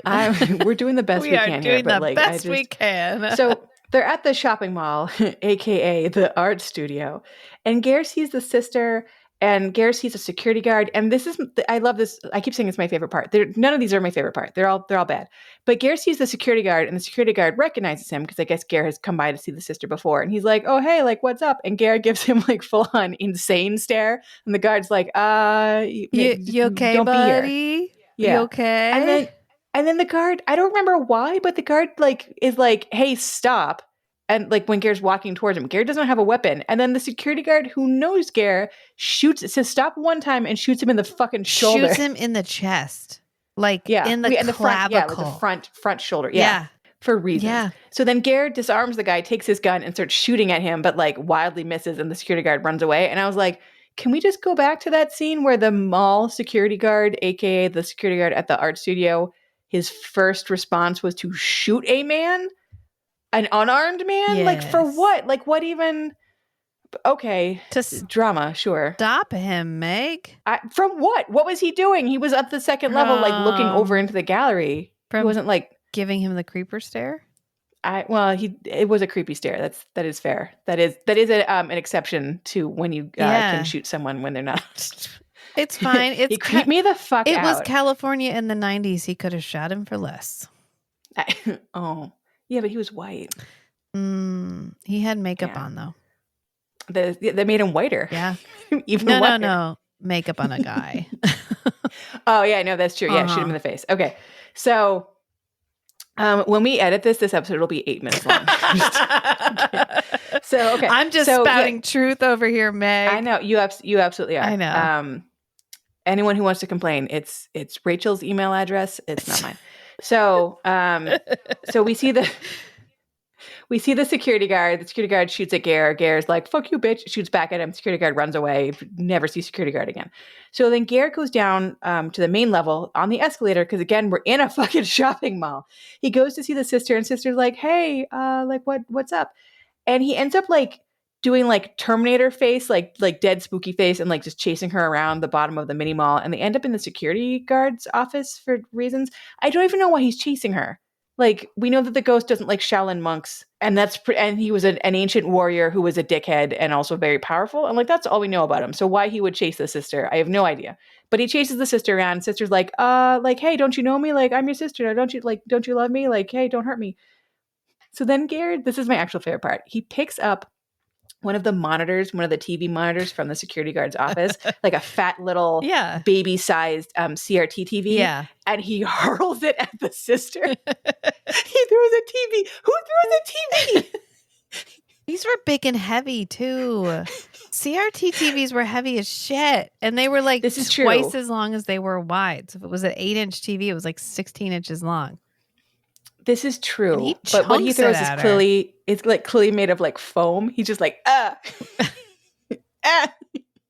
we're doing the best we can here. But like, best we can. So they're at the shopping mall, aka the art studio, and Ger sees the sister. And Ger sees a security guard, and I love this. I keep saying it's my favorite part. None of these are my favorite part. They're all bad. But Ger sees the security guard, and the security guard recognizes him because I guess Ger has come by to see the sister before, and he's like, "Oh hey, like what's up?" And Ger gives him like full on insane stare, and the guard's like, you okay, don't buddy? Be here. Yeah. You okay?" And then the guard, I don't remember why, but the guard like is like, "Hey, stop." And like when Ger's walking towards him, Ger doesn't have a weapon. And then the security guard who knows Ger says stop one time and shoots him in the fucking shoulder. Shoots him in the chest. Like in the clavicle. Front, like the front shoulder. Yeah. For reasons. Yeah. So then Ger disarms the guy, takes his gun and starts shooting at him, but like wildly misses, and the security guard runs away. And I was like, can we just go back to that scene where the mall security guard, aka the security guard at the art studio, his first response was to shoot a man? An unarmed man? Yes. Like for what? Like what even? Okay. Drama, sure. Stop him, Meg. From what? What was he doing? He was up the second level, like looking over into the gallery. He wasn't like giving him the creeper stare. It was a creepy stare. That is fair. That is an exception to when you can shoot someone when they're not. It's fine. He creeped me the fuck out. It was California in the 90s. He could have shot him for less. Oh, yeah, but he was white. He had makeup on though. They made him whiter. Yeah. Even whiter. No. Makeup on a guy. Oh yeah, no, that's true. Yeah, shoot him in the face. Okay, so. When we edit this episode will be 8 minutes long. So, okay. I'm just spouting truth over here, Meg. I know. You absolutely are. I know. Anyone who wants to complain, it's Rachel's email address. It's not mine. So, so we see the security guard. The security guard shoots at Ger. Ger's like, fuck you, bitch. Shoots back at him. Security guard runs away. Never sees security guard again. So then Ger goes down to the main level on the escalator because, again, we're in a fucking shopping mall. He goes to see the sister, and sister's like, hey, like, what's up? And he ends up, like, doing, like, Terminator face, like dead spooky face, and, like, just chasing her around the bottom of the mini mall. And they end up in the security guard's office for reasons. I don't even know why he's chasing her. Like, we know that the ghost doesn't like Shaolin monks, and he was an ancient warrior who was a dickhead and also very powerful. And like, that's all we know about him. So why he would chase the sister, I have no idea. But he chases the sister around. Sister's like, hey, don't you know me? Like, I'm your sister. Don't you love me? Like, hey, don't hurt me. So then Ger, this is my actual favorite part. He picks up one of the TV monitors from the security guard's office, like a fat little baby-sized CRT TV. Yeah. And he hurls it at the sister. He throws a TV. Who throws a TV? These were big and heavy, too. CRT TVs were heavy as shit. And they were like twice as long as they were wide. So if it was an 8-inch TV, it was like 16 inches long. This is true. But what he throws is clearly made of like foam. He's just like,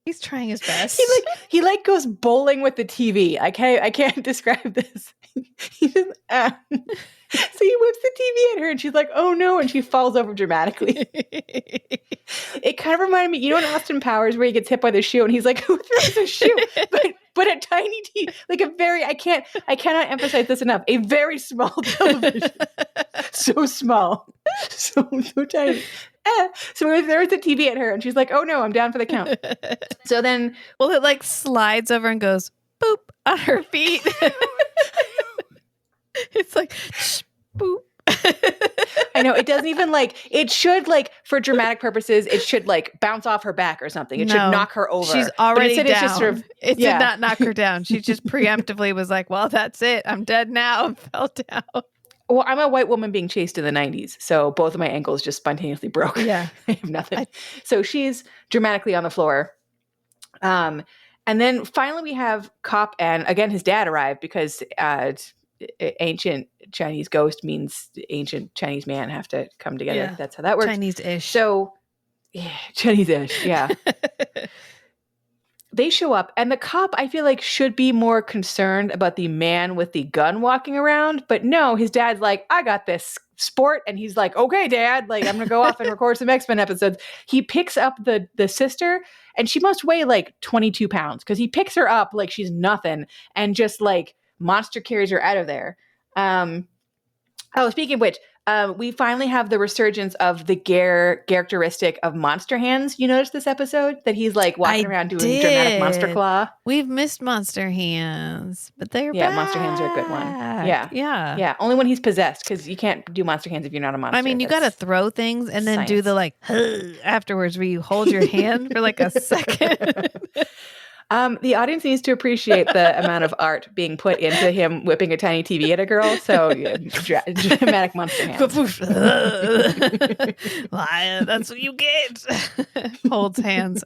He's trying his best. He goes bowling with the TV. I can't describe this. He just So he whips the TV at her and she's like, oh no, and she falls over dramatically. It kind of reminded me, you know, in Austin Powers where he gets hit by the shoe and he's like, who throws a shoe? But a tiny TV, like a very, I cannot emphasize this enough, a very small television. So small. So tiny. So there's a TV at her and she's like, oh no, I'm down for the count. So then. Well, it like slides over and goes boop on her feet. It's like, boop. I know, it doesn't even it should for dramatic purposes, it should bounce off her back or something. It should knock her over. She's already down. It's just it did not knock her down. She just preemptively was like, well, that's it. I'm dead now, and fell down. Well, I'm a white woman being chased in the 90s, so both of my ankles just spontaneously broke. Yeah. I have nothing. So she's dramatically on the floor. And then finally we have Cop and, again, his dad arrived because ancient Chinese ghost means ancient Chinese man have to come together. Yeah. That's how that works. Chinese-ish. So, yeah, Chinese-ish, yeah. They show up, and the cop, I feel like, should be more concerned about the man with the gun walking around. But no, his dad's like, I got this sport. And he's like, okay, Dad, I'm going to go off and record some X-Men episodes. He picks up the sister, and she must weigh 22 pounds because he picks her up like she's nothing and just monster carries her out of there. Speaking of which, we finally have the resurgence of the Ger characteristic of monster hands. You noticed this episode that he's walking around doing dramatic monster claw? We've missed monster hands, but they're back. Monster hands are a good one. Yeah. Yeah. Only when he's possessed, because you can't do monster hands if you're not a monster. I mean, you got to throw things and then do the afterwards where you hold your hand for a second. The audience needs to appreciate the amount of art being put into him whipping a tiny TV at a girl. So dramatic monster hands. That's what you get. Holds hands.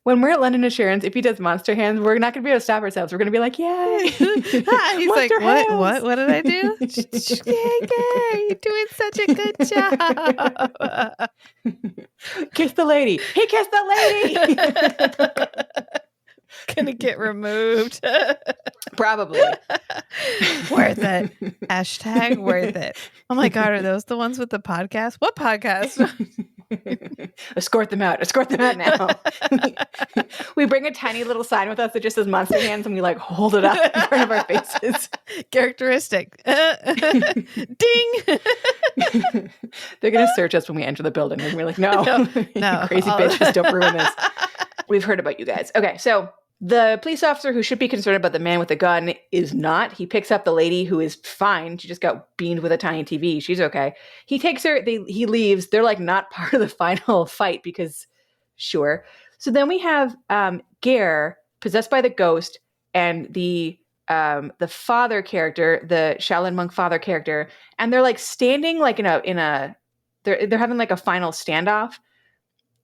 When we're at London Assurance, if he does monster hands, we're not going to be able to stop ourselves. We're going to be like, yay. He's like, what did I do? Yay, you're doing such a good job. Kiss the lady. He kissed the lady. Gonna get removed. Probably. Worth it. Hashtag worth it. Oh my God, are those the ones with the podcast? What podcast? Escort them out. Escort them out now. We bring a tiny little sign with us that just says Monster Hands, and we like hold it up in front of our faces. Characteristic. Ding. They're going to search us when we enter the building. And we're like, no. No. Crazy bitches, don't ruin this. We've heard about you guys. Okay, so the police officer who should be concerned about the man with the gun is not. He picks up the lady who is fine. She just got beamed with a tiny TV. She's okay. He takes her. He leaves. They're like not part of the final fight because sure. So then we have Ger possessed by the ghost and the father character, the Shaolin monk father character, and they're like standing like in a they're having like a final standoff.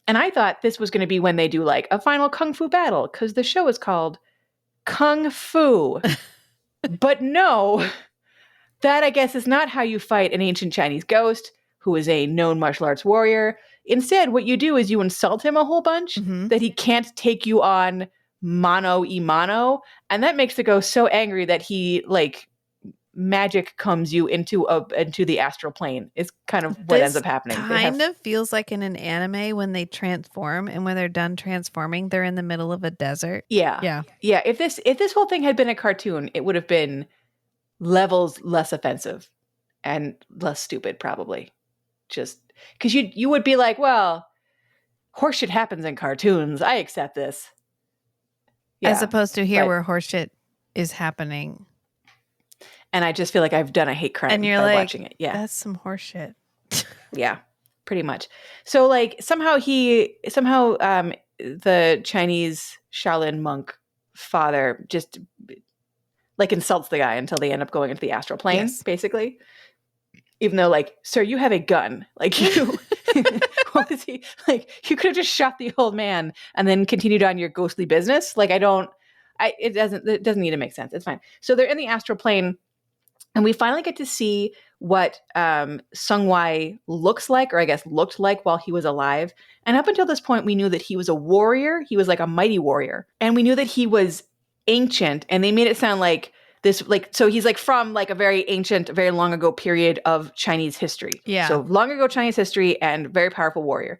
And I thought this was going to be when they do like a final kung fu battle because the show is called Kung Fu. But no, that I guess is not how you fight an ancient Chinese ghost who is a known martial arts warrior. Instead, what you do is you insult him a whole bunch that he can't take you on mano y mano. And that makes the ghost so angry that he like magic comes you into the astral plane is kind of what ends up happening. Kind of feels like in an anime when they transform, and when they're done transforming, they're in the middle of a desert. Yeah. If this whole thing had been a cartoon, it would have been levels less offensive and less stupid, probably. Just because you would be like, well, horseshit happens in cartoons. I accept this. Yeah, as opposed to here where horseshit is happening. And I just feel like I've done a hate crime by like, watching it. Yeah. That's some horseshit. Yeah, pretty much. So like somehow the Chinese Shaolin monk father just like insults the guy until they end up going into the astral plane, basically. Even though like, sir, you have a gun. Like you what is he like? You could have just shot the old man and then continued on your ghostly business. Like it doesn't need to make sense. It's fine. So they're in the astral plane. And we finally get to see what Sung Wai looks like, or I guess looked like while he was alive. And up until this point, we knew that he was a warrior. He was like a mighty warrior. And we knew that he was ancient. And they made it sound like this, like, so he's like from like a very ancient, very long ago period of Chinese history. Yeah. So long ago Chinese history and very powerful warrior.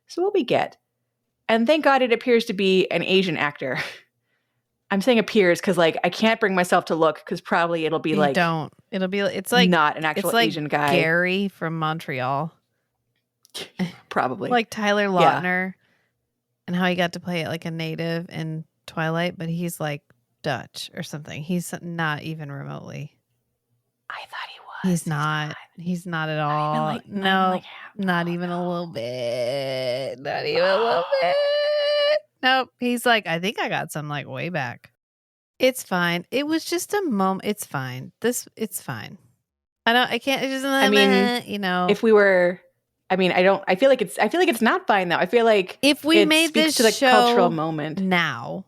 So what we get, and thank God it appears to be an Asian actor. I'm saying appears because like I can't bring myself to look because probably it'll be like it's like not an actual Asian guy. Gary from Montreal. Probably. Like Tyler Lautner and how he got to play it like a native in Twilight, but he's like Dutch or something. He's not even remotely. I thought he was. He's not. He's not at all. Not even a little bit. Not even a little bit. Nope. He's like, I think I got some like way back. It's fine. It was just a moment. It's fine. It's fine. I can't. It just, I mean, you know, if we were, I feel like it's not fine though. I feel like if we made this to the show cultural moment now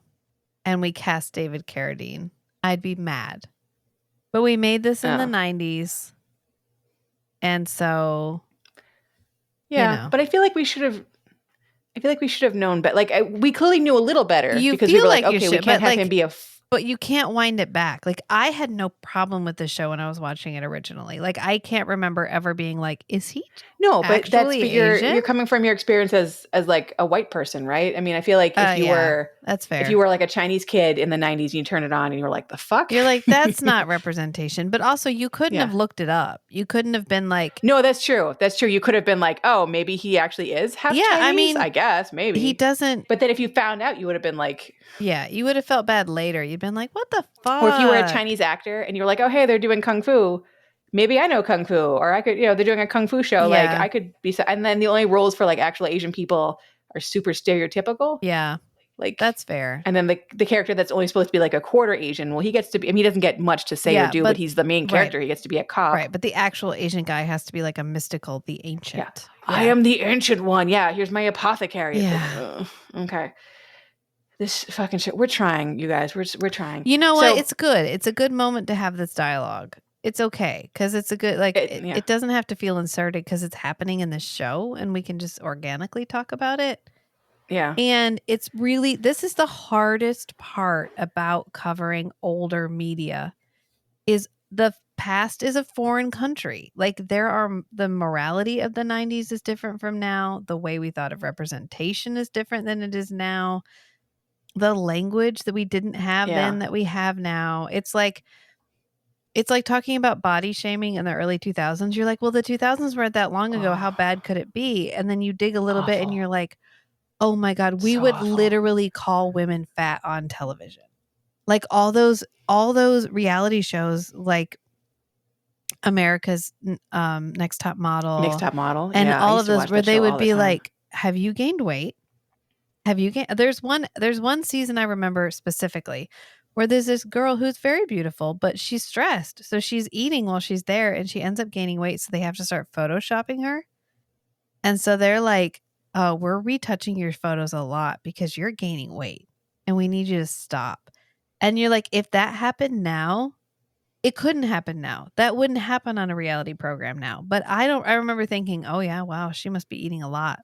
and we cast David Carradine, I'd be mad. But we made this in the 90s. And so, yeah, you know. But I feel like we should have known, but like we clearly knew a little better because we were like, okay, we can't have him be a. But you can't wind it back. Like I had no problem with the show when I was watching it originally. Like I can't remember ever being like, is he? No, but you're coming from your experience as like a white person, right? I mean, I feel like if you were, that's fair. If you were like a Chinese kid in the 90s and you turn it on and you were like, the fuck? You're like, that's not representation. But also you couldn't have looked it up. You couldn't have been like. No, that's true. That's true. You could have been like, oh, maybe he actually is half Chinese. I mean, I guess maybe. He doesn't. But then if you found out, you would have been like. Yeah, you would have felt bad later. You'd been like, what the fuck? Or if you were a Chinese actor and you were like, oh, hey, they're doing Kung Fu. Maybe I know Kung Fu. Or I could, they're doing a Kung Fu show. Yeah. Like I could be. And then the only roles for like actual Asian people are super stereotypical. Yeah. Like that's fair. And then the character that's only supposed to be like a quarter Asian, well, he gets to be, he doesn't get much to say or do, but he's the main character. Right. He gets to be a cop. Right. But the actual Asian guy has to be like a mystical, the ancient. Yeah. I am the ancient one. Yeah. Here's my apothecary. Yeah. Okay. This fucking shit. We're trying, you guys. We're trying. You know what? It's good. It's a good moment to have this dialogue. It's okay because it's a good it doesn't have to feel inserted because it's happening in the show and we can just organically talk about it. Yeah. And it's really, this is the hardest part about covering older media, is the past is a foreign country. Like the morality of the 90s is different from now. The way we thought of representation is different than it is now. The language that we didn't have then that we have now. It's like talking about body shaming in the early 2000s. You're like, well, the 2000s weren't that long ago. How bad could it be? And then you dig a little bit and you're like, oh my God, we would literally call women fat on television. Like all those reality shows, like America's Next Top Model, and all of those, where they would be like, have you gained weight? Have you gained? There's one season I remember specifically where there's this girl who's very beautiful, but she's stressed. So she's eating while she's there and she ends up gaining weight. So they have to start photoshopping her. And so they're like, oh, we're retouching your photos a lot because you're gaining weight and we need you to stop. And you're like, if that happened now, it couldn't happen now. That wouldn't happen on a reality program now. But I remember thinking, oh yeah, wow, she must be eating a lot.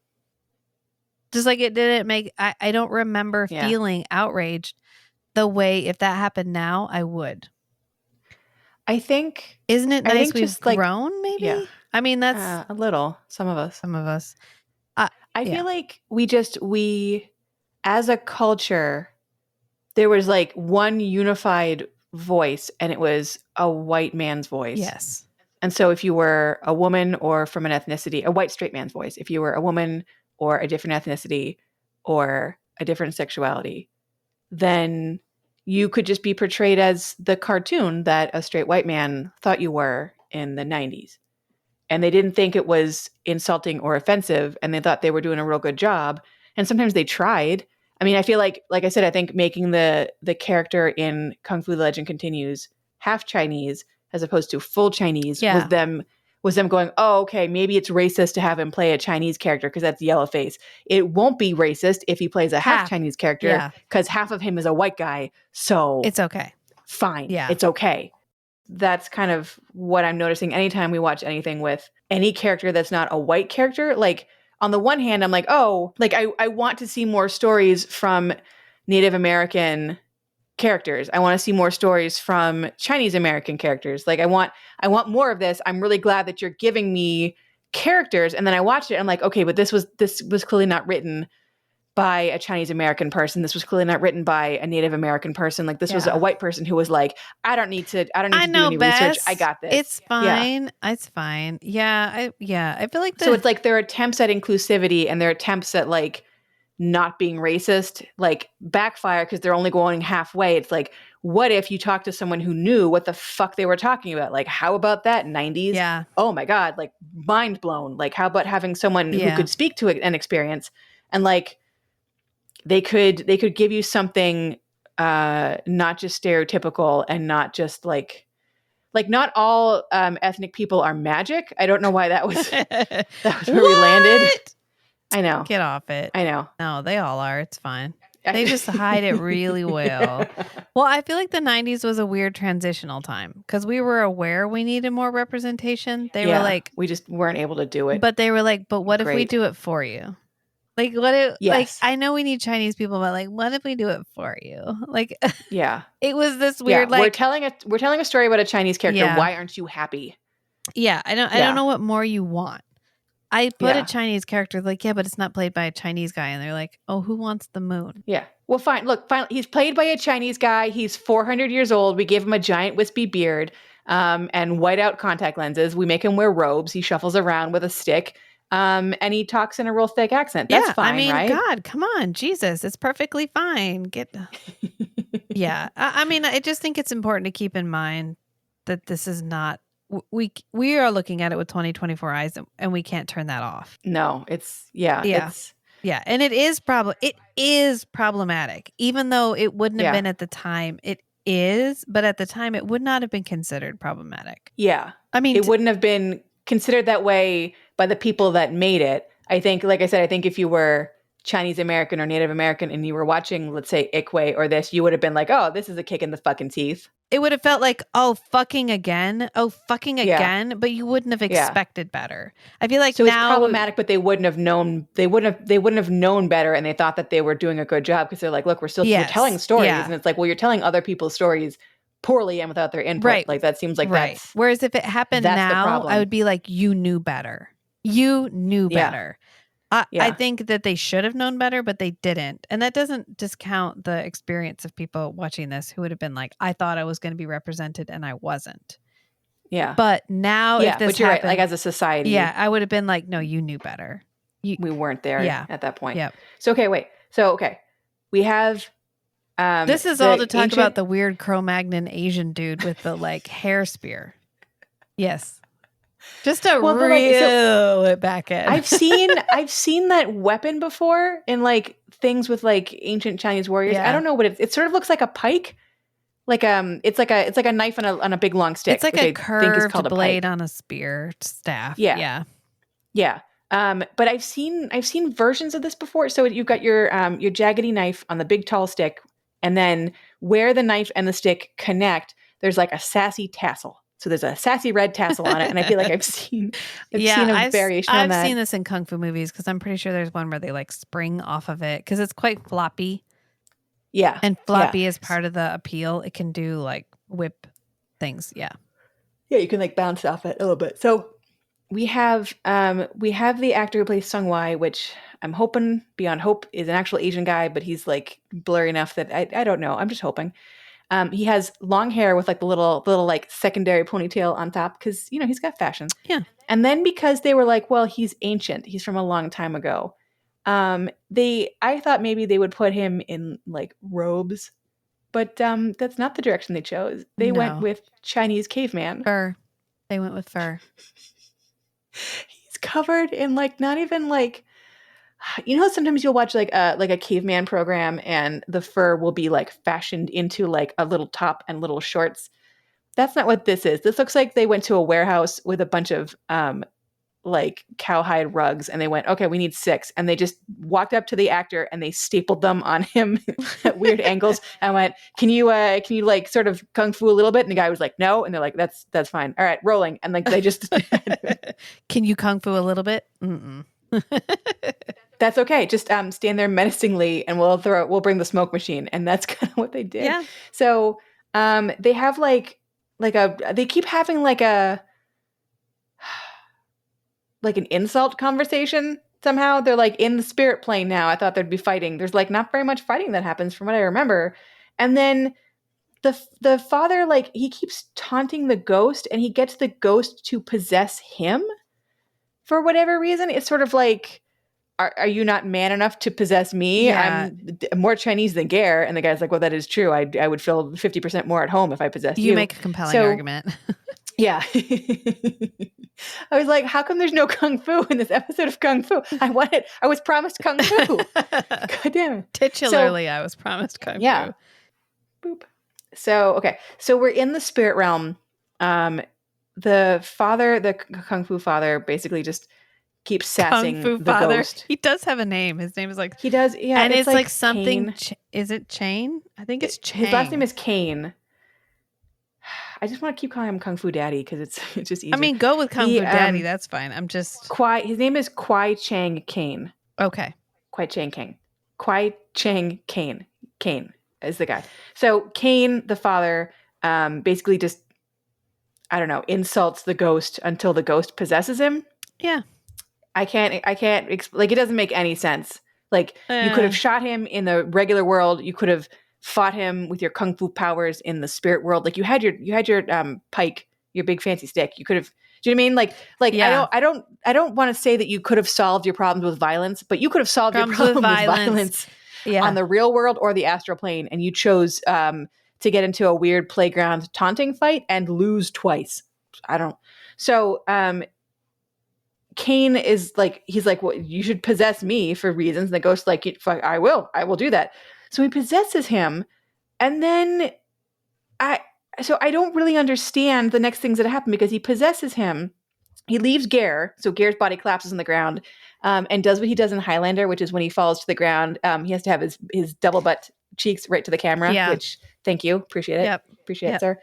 Just like it didn't make, I don't remember feeling outraged the way, if that happened now, I would. I think, isn't it nice we've grown, maybe? Yeah. I mean, that's a little, some of us. I feel like we, as a culture, there was like one unified voice and it was a white man's voice. Yes. And so if you were a woman or from an ethnicity, a white straight man's voice, if you were a woman or a different ethnicity or a different sexuality, then you could just be portrayed as the cartoon that a straight white man thought you were in the 90s. And they didn't think it was insulting or offensive, and they thought they were doing a real good job. And sometimes they tried. I mean, I feel like I said, I think making the character in Kung Fu: The Legend Continues half Chinese as opposed to full Chinese was them going, oh, okay, maybe it's racist to have him play a Chinese character because that's yellow face. It won't be racist if he plays a half Chinese character because half of him is a white guy. So it's okay. Fine. Yeah. It's okay. That's kind of what I'm noticing anytime we watch anything with any character that's not a white character. Like, on the one hand, I'm like, oh, like I want to see more stories from Native American characters. I want to see more stories from Chinese American characters. Like I want more of this. I'm really glad that you're giving me characters. And then I watched it. I'm like, okay, but this was clearly not written by a Chinese American person. This was clearly not written by a Native American person. Like this was a white person who was like, I don't need to do any research. I got this. It's fine. Yeah. It's fine. Yeah. I feel like so it's like their attempts at inclusivity and their attempts at like not being racist, like backfire because they're only going halfway. It's like, what if you talk to someone who knew what the fuck they were talking about? Like, how about that 90s? Yeah. Oh my God. Like mind blown. Like how about having someone who could speak to an experience and like, they could give you something not just stereotypical and not just like not all ethnic people are magic. I don't know why that was where we landed. I know. Get off it. I know. No, they all are. It's fine. They just hide it really well. Well, I feel like the 90s was a weird transitional time because we were aware we needed more representation. They were like, we just weren't able to do it. But they were like, but what if we do it for you? Like, what if, like, I know we need Chinese people, but like, what if we do it for you? Like, it was this weird, like, we're telling a story about a Chinese character. Yeah. Why aren't you happy? Yeah. I don't know what more you want. I put a Chinese character, like, but it's not played by a Chinese guy. And they're like, oh, who wants the moon? Yeah. Well, fine. Look, fine. He's played by a Chinese guy. He's 400 years old. We gave him a giant wispy beard and whiteout contact lenses. We make him wear robes. He shuffles around with a stick. And he talks in a real thick accent. That's fine, I mean, right? God, come on, Jesus, it's perfectly fine. Yeah. I mean, I just think it's important to keep in mind that this is not, we are looking at it with 2024 eyes and we can't turn that off. No, and it is problematic, even though it wouldn't have been at the time. It is, but at the time it would not have been considered problematic. Yeah. I mean, it wouldn't have been considered that way by the people that made it. I think, like I said, I think if you were Chinese American or Native American and you were watching, let's say, Ikwe or this, you would have been like, oh, this is a kick in the fucking teeth. It would have felt like, oh, fucking again. Oh, fucking Yeah. again. But you wouldn't have Yeah. expected better. I feel like So now it's problematic, but they wouldn't have known. They wouldn't have known better, and they thought that they were doing a good job because they're like, look, we're telling stories, Yeah. and it's like, well, you're telling other people's stories poorly and without their input. Right. Like that seems like right. that's. Whereas if it happened that's the now, problem. I would be like, you knew better. You knew Yeah. better. Yeah. I think that they should have known better, but they didn't. And that doesn't discount the experience of people watching this who would have been like, I thought I was going to be represented and I wasn't. Yeah. But now Yeah, if this but you're happened, right. Like as a society, yeah, I would have been like, no, you knew better. we weren't there at that point. Yep. So okay, wait. So okay, we have. This is all to talk about the weird Cro-Magnon Asian dude with the like hair spear. Yes. Just to reel it back in. I've seen that weapon before in like things with like ancient Chinese warriors. Yeah. I don't know what it sort of looks like a pike. Like it's like a knife on a big long stick. It's like a curved blade on a spear staff. Yeah. But I've seen versions of this before. So you've got your jaggedy knife on the big tall stick, and then where the knife and the stick connect, there's like a sassy tassel. So there's a sassy red tassel on it, and I feel like I've seen a variation on that. I've seen this in kung fu movies because I'm pretty sure there's one where they like spring off of it because it's quite floppy. Yeah, and floppy is part of the appeal. It can do like whip things. Yeah, you can like bounce off it a little bit. So we have the actor who plays Sung Wai, which I'm hoping beyond hope is an actual Asian guy, but he's like blurry enough that I don't know. I'm just hoping. He has long hair with like the little like secondary ponytail on top because he's got fashion. Yeah. And then because they were like, well, he's ancient. He's from a long time ago. I thought maybe they would put him in like robes, but that's not the direction they chose. They went with Chinese caveman. Fur. They went with fur. He's covered in like not even like. Sometimes you'll watch like a caveman program and the fur will be like fashioned into like a little top and little shorts. That's not what this is. This looks like they went to a warehouse with a bunch of like cowhide rugs and they went, okay, we need 6. And they just walked up to the actor and they stapled them on him at weird angles. And went, can you like sort of kung fu a little bit? And the guy was like, no. And they're like, that's fine. All right, rolling. And like they just can you kung fu a little bit? Mm-mm. That's okay. Just stand there menacingly, and we'll bring the smoke machine, and that's kind of what they did. Yeah. So they have they keep having like an insult conversation somehow. They're like in the spirit plane now. I thought there'd be fighting. There's like not very much fighting that happens from what I remember. And then the father like he keeps taunting the ghost, and he gets the ghost to possess him for whatever reason. It's sort of like. Are you not man enough to possess me? Yeah. I'm more Chinese than Ger. And the guy's like, well, that is true. I would feel 50% more at home if I possessed you. You make a compelling argument. Yeah. I was like, how come there's no Kung Fu in this episode of Kung Fu? I was promised Kung Fu. God damn it. Titularly, I was promised Kung Fu. Boop. So, okay. So we're in the spirit realm. The Kung Fu father basically just keeps sassing the ghost. He does have a name. His name is like he does, yeah, and it's like something. Is it Chain? I think it's Chain. His last name is Kane. I just want to keep calling him Kung Fu Daddy because it's just easier. I mean, go with Kung Fu Daddy. That's fine. I'm just His name is Kwai Chang Kane. Okay, Kwai Chang Kane. Kwai Chang Kane. Kane is the guy. So Kane, the father, basically just insults the ghost until the ghost possesses him. Yeah. I can't like it doesn't make any sense. Like you could have shot him in the regular world. You could have fought him with your kung fu powers in the spirit world. Like you had your pike, your big fancy stick. You could have. Do you know what I mean? Like yeah. I don't want to say that you could have solved your problems with violence, but you could have solved your problem with violence on the real world or the astral plane, and you chose to get into a weird playground taunting fight and lose twice. So Kane is like, he's like, well, you should possess me for reasons. And the ghost like, I will do that. So he possesses him. And then I don't really understand the next things that happen because he possesses him he leaves Ger, so Ger's body collapses on the ground, and does what he does in Highlander, which is when he falls to the ground, he has to have his double butt cheeks right to the camera. Yeah. Which, thank you, appreciate it. Yep. Appreciate Yep. it, sir.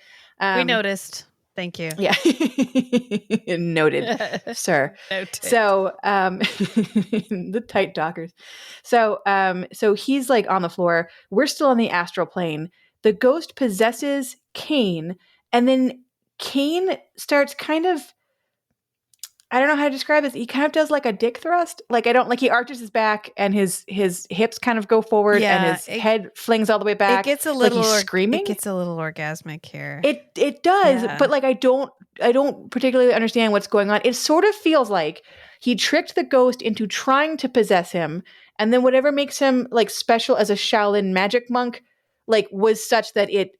We noticed. Thank you. Yeah, noted, sir. Noted. So, the tight dockers. So, so he's like on the floor. We're still on the astral plane. The ghost possesses Kane, and then Kane starts kind of, I don't know how to describe this. He kind of does like a dick thrust. Like he arches his back and his hips kind of go forward and his head flings all the way back. It gets a little like he's screaming. It gets a little orgasmic here. It does, but like I don't particularly understand what's going on. It sort of feels like he tricked the ghost into trying to possess him, and then whatever makes him like special as a Shaolin magic monk, like was such that it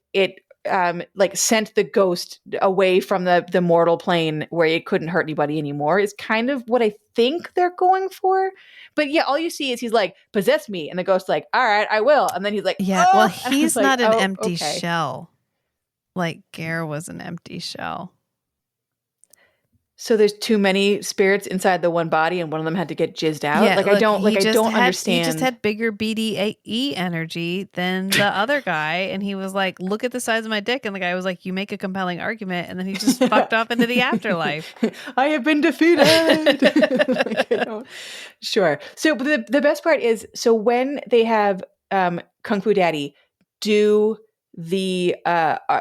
like sent the ghost away from the mortal plane where it couldn't hurt anybody anymore, is kind of what I think they're going for. But yeah, all you see is he's like, possess me. And the ghost's like, all right, I will. And then he's like, yeah, oh! well, he's not like, an empty okay. shell. Like Ger was an empty shell. So there's too many spirits inside the one body, and one of them had to get jizzed out. Yeah, I don't understand. He just had bigger BDE energy than the other guy, and he was like, "Look at the size of my dick," and the guy was like, "You make a compelling argument," and then he just fucked off into the afterlife. I have been defeated. Sure. So the best part is, so when they have Kung Fu Daddy do the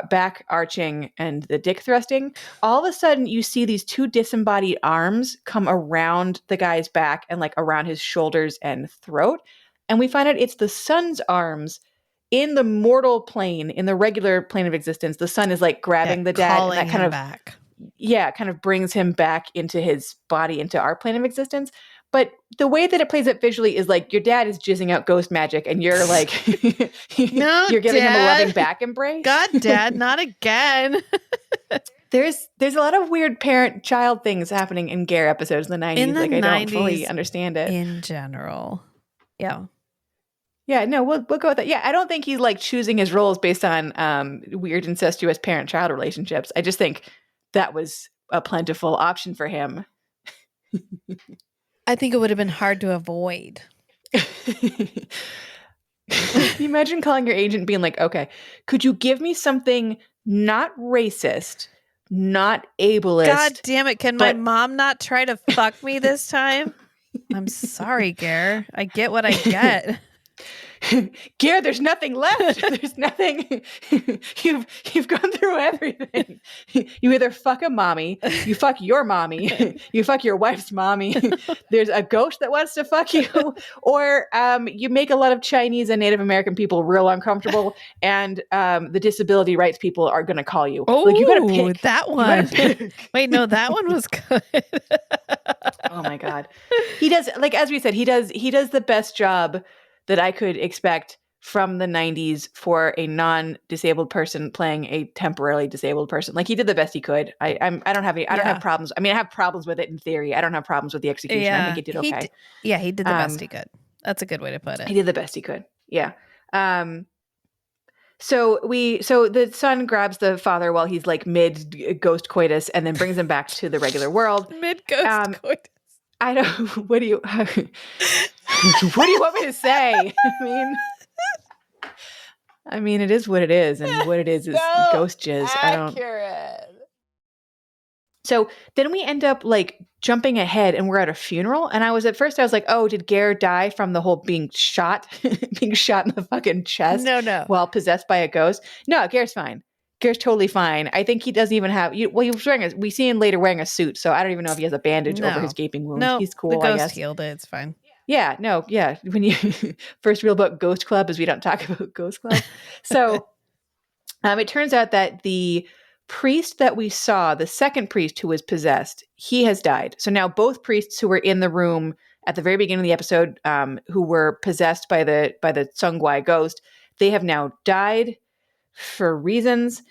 back arching and the dick thrusting, all of a sudden you see these two disembodied arms come around the guy's back and like around his shoulders and throat, and we find out it's the sun's arms in the mortal plane, in the regular plane of existence. The sun is like grabbing the dad, and that kind of back. Yeah, kind of brings him back into his body, into our plane of existence. But the way that it plays it visually is like your dad is jizzing out ghost magic, and you're like, no, you're giving Dad. him a loving back embrace. God, Dad, not again. There's a lot of weird parent-child things happening in Ger episodes in the 90s. I don't fully understand it. In general. Yeah. Yeah, no, we'll go with that. Yeah, I don't think he's like choosing his roles based on weird incestuous parent-child relationships. I just think that was a plentiful option for him. I think it would have been hard to avoid. Can you imagine calling your agent and being like, okay, could you give me something not racist, not ableist? God damn it. Can my mom not try to fuck me this time? I'm sorry, Ger. I get what I get. Ger, there's nothing left. There's nothing. You've gone through everything. You either fuck a mommy, you fuck your mommy, you fuck your wife's mommy. There's a ghost that wants to fuck you, or you make a lot of Chinese and Native American people real uncomfortable, and the disability rights people are going to call you. Oh, like, you gotta pick. That one. Wait, no, that one was good. Oh my God, he does. Like, as we said, he does the best job that I could expect from the 90s for a non-disabled person playing a temporarily disabled person. Like, he did the best he could. I don't have problems. I mean, I have problems with it in theory. I don't have problems with the execution. Yeah, I think he did okay. He did the best he could. That's a good way to put it. He did the best he could. Yeah. So the son grabs the father while he's like mid ghost coitus, and then brings him back to the regular world. Mid ghost coitus. I don't. What do you want me to say? I mean, it is what it is, and what it is ghost jizz. Accurate. So then we end up like jumping ahead, and we're at a funeral. And I was like, oh, did Ger die from the whole being shot in the fucking chest? No. While possessed by a ghost? No, Ger's fine. Ger's totally fine. I think he doesn't even have. He was wearing we see him later wearing a suit, so I don't even know if he has a bandage over his gaping wound. No, he's cool. The ghost I guess. Healed it. It's fine. Yeah, no, yeah. When you first rule about Ghost Club is we don't talk about Ghost Club. So it turns out that the priest that we saw, the second priest who was possessed, he has died. So now both priests who were in the room at the very beginning of the episode, who were possessed by the Sungwai ghost, they have now died for reasons.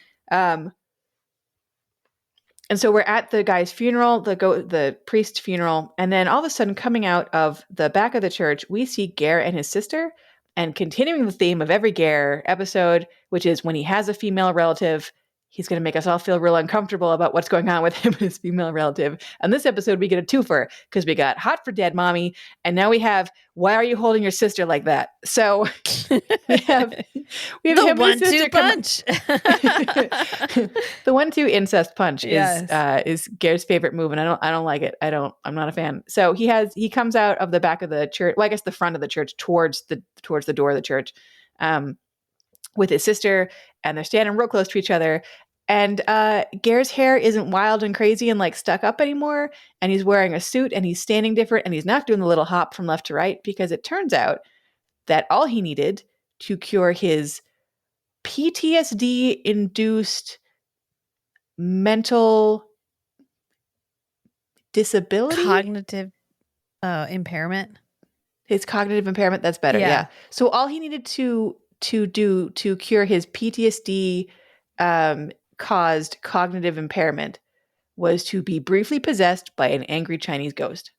And so we're at the guy's funeral, the priest's funeral, and then all of a sudden, coming out of the back of the church, we see Ger and his sister, and continuing the theme of every Ger episode, which is when he has a female relative, he's going to make us all feel real uncomfortable about what's going on with him and his female relative. And this episode, we get a twofer because we got Hot for Dead Mommy, and now we have Why Are You Holding Your Sister Like That? So we have the him and his 1-2 sister punch. The 1-2 incest punch Yes. is Ger's favorite move, and I don't like it. I'm not a fan. So he comes out of the back of the church, well, I guess the front of the church towards the door of the church, with his sister, and they're standing real close to each other. And Ger's hair isn't wild and crazy and like stuck up anymore. And he's wearing a suit and he's standing different and he's not doing the little hop from left to right, because it turns out that all he needed to cure his PTSD induced mental disability, Cognitive impairment. his cognitive impairment. That's better. Yeah. So all he needed to do to cure his PTSD caused cognitive impairment was to be briefly possessed by an angry Chinese ghost.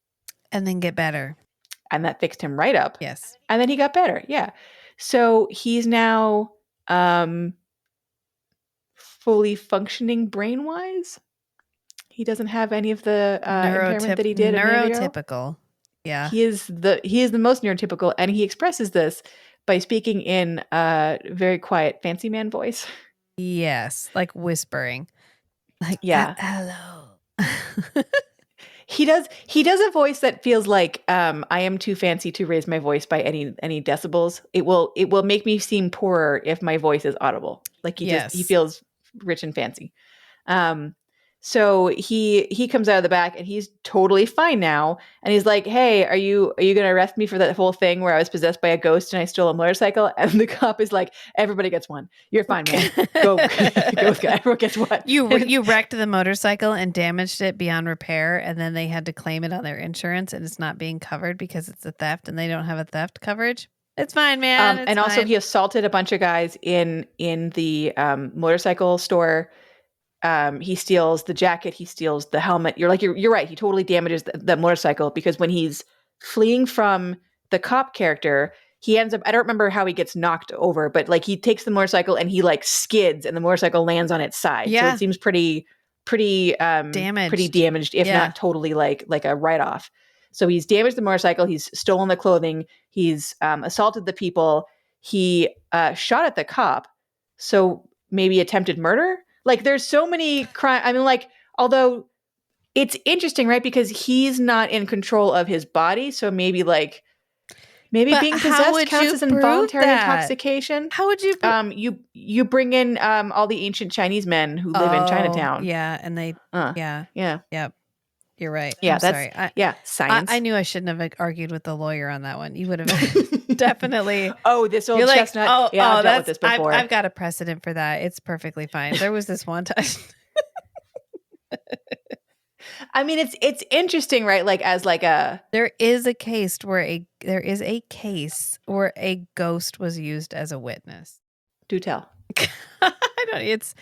And then get better. And that fixed him right up. Yes. And then he got better. Yeah. So he's now fully functioning brain-wise. He doesn't have any of the impairment that he did. Neurotypical. Yeah. He is the most neurotypical, and he expresses this by speaking in a very quiet fancy man voice. Yes, like whispering. Like, yeah. Hello. He does a voice that feels like I am too fancy to raise my voice by any decibels. It will make me seem poorer if my voice is audible. Like he feels rich and fancy. So he comes out of the back and he's totally fine now. And he's like, "Hey, are you going to arrest me for that whole thing where I was possessed by a ghost and I stole a motorcycle?" And the cop is like, "Everybody gets one. You're fine, man. Go everyone gets one." You wrecked the motorcycle and damaged it beyond repair, and then they had to claim it on their insurance, and it's not being covered because it's a theft and they don't have a theft coverage. It's fine, man. And also he assaulted a bunch of guys in the motorcycle store. He steals the jacket. He steals the helmet. You're right. He totally damages the motorcycle, because when he's fleeing from the cop character, he ends up, I don't remember how he gets knocked over, but like he takes the motorcycle and he like skids and the motorcycle lands on its side. Yeah. So it seems pretty damaged, if not totally like a write-off. So he's damaged the motorcycle. He's stolen the clothing. He's assaulted the people. He shot at the cop. So maybe attempted murder. Like there's so many crimes. I mean, like, although it's interesting, right? Because he's not in control of his body. So maybe being possessed counts as involuntary intoxication. How would you? You bring in all the ancient Chinese men who live in Chinatown. Yeah, and they. Yep. You're right. Yeah, sorry. Science. I knew I shouldn't have argued with the lawyer on that one. You would have definitely. Oh, this old chestnut. I've dealt with this before. I've got a precedent for that. It's perfectly fine. There was this one time. I mean, it's interesting, right? Like there is a case where a ghost was used as a witness. Do tell. It's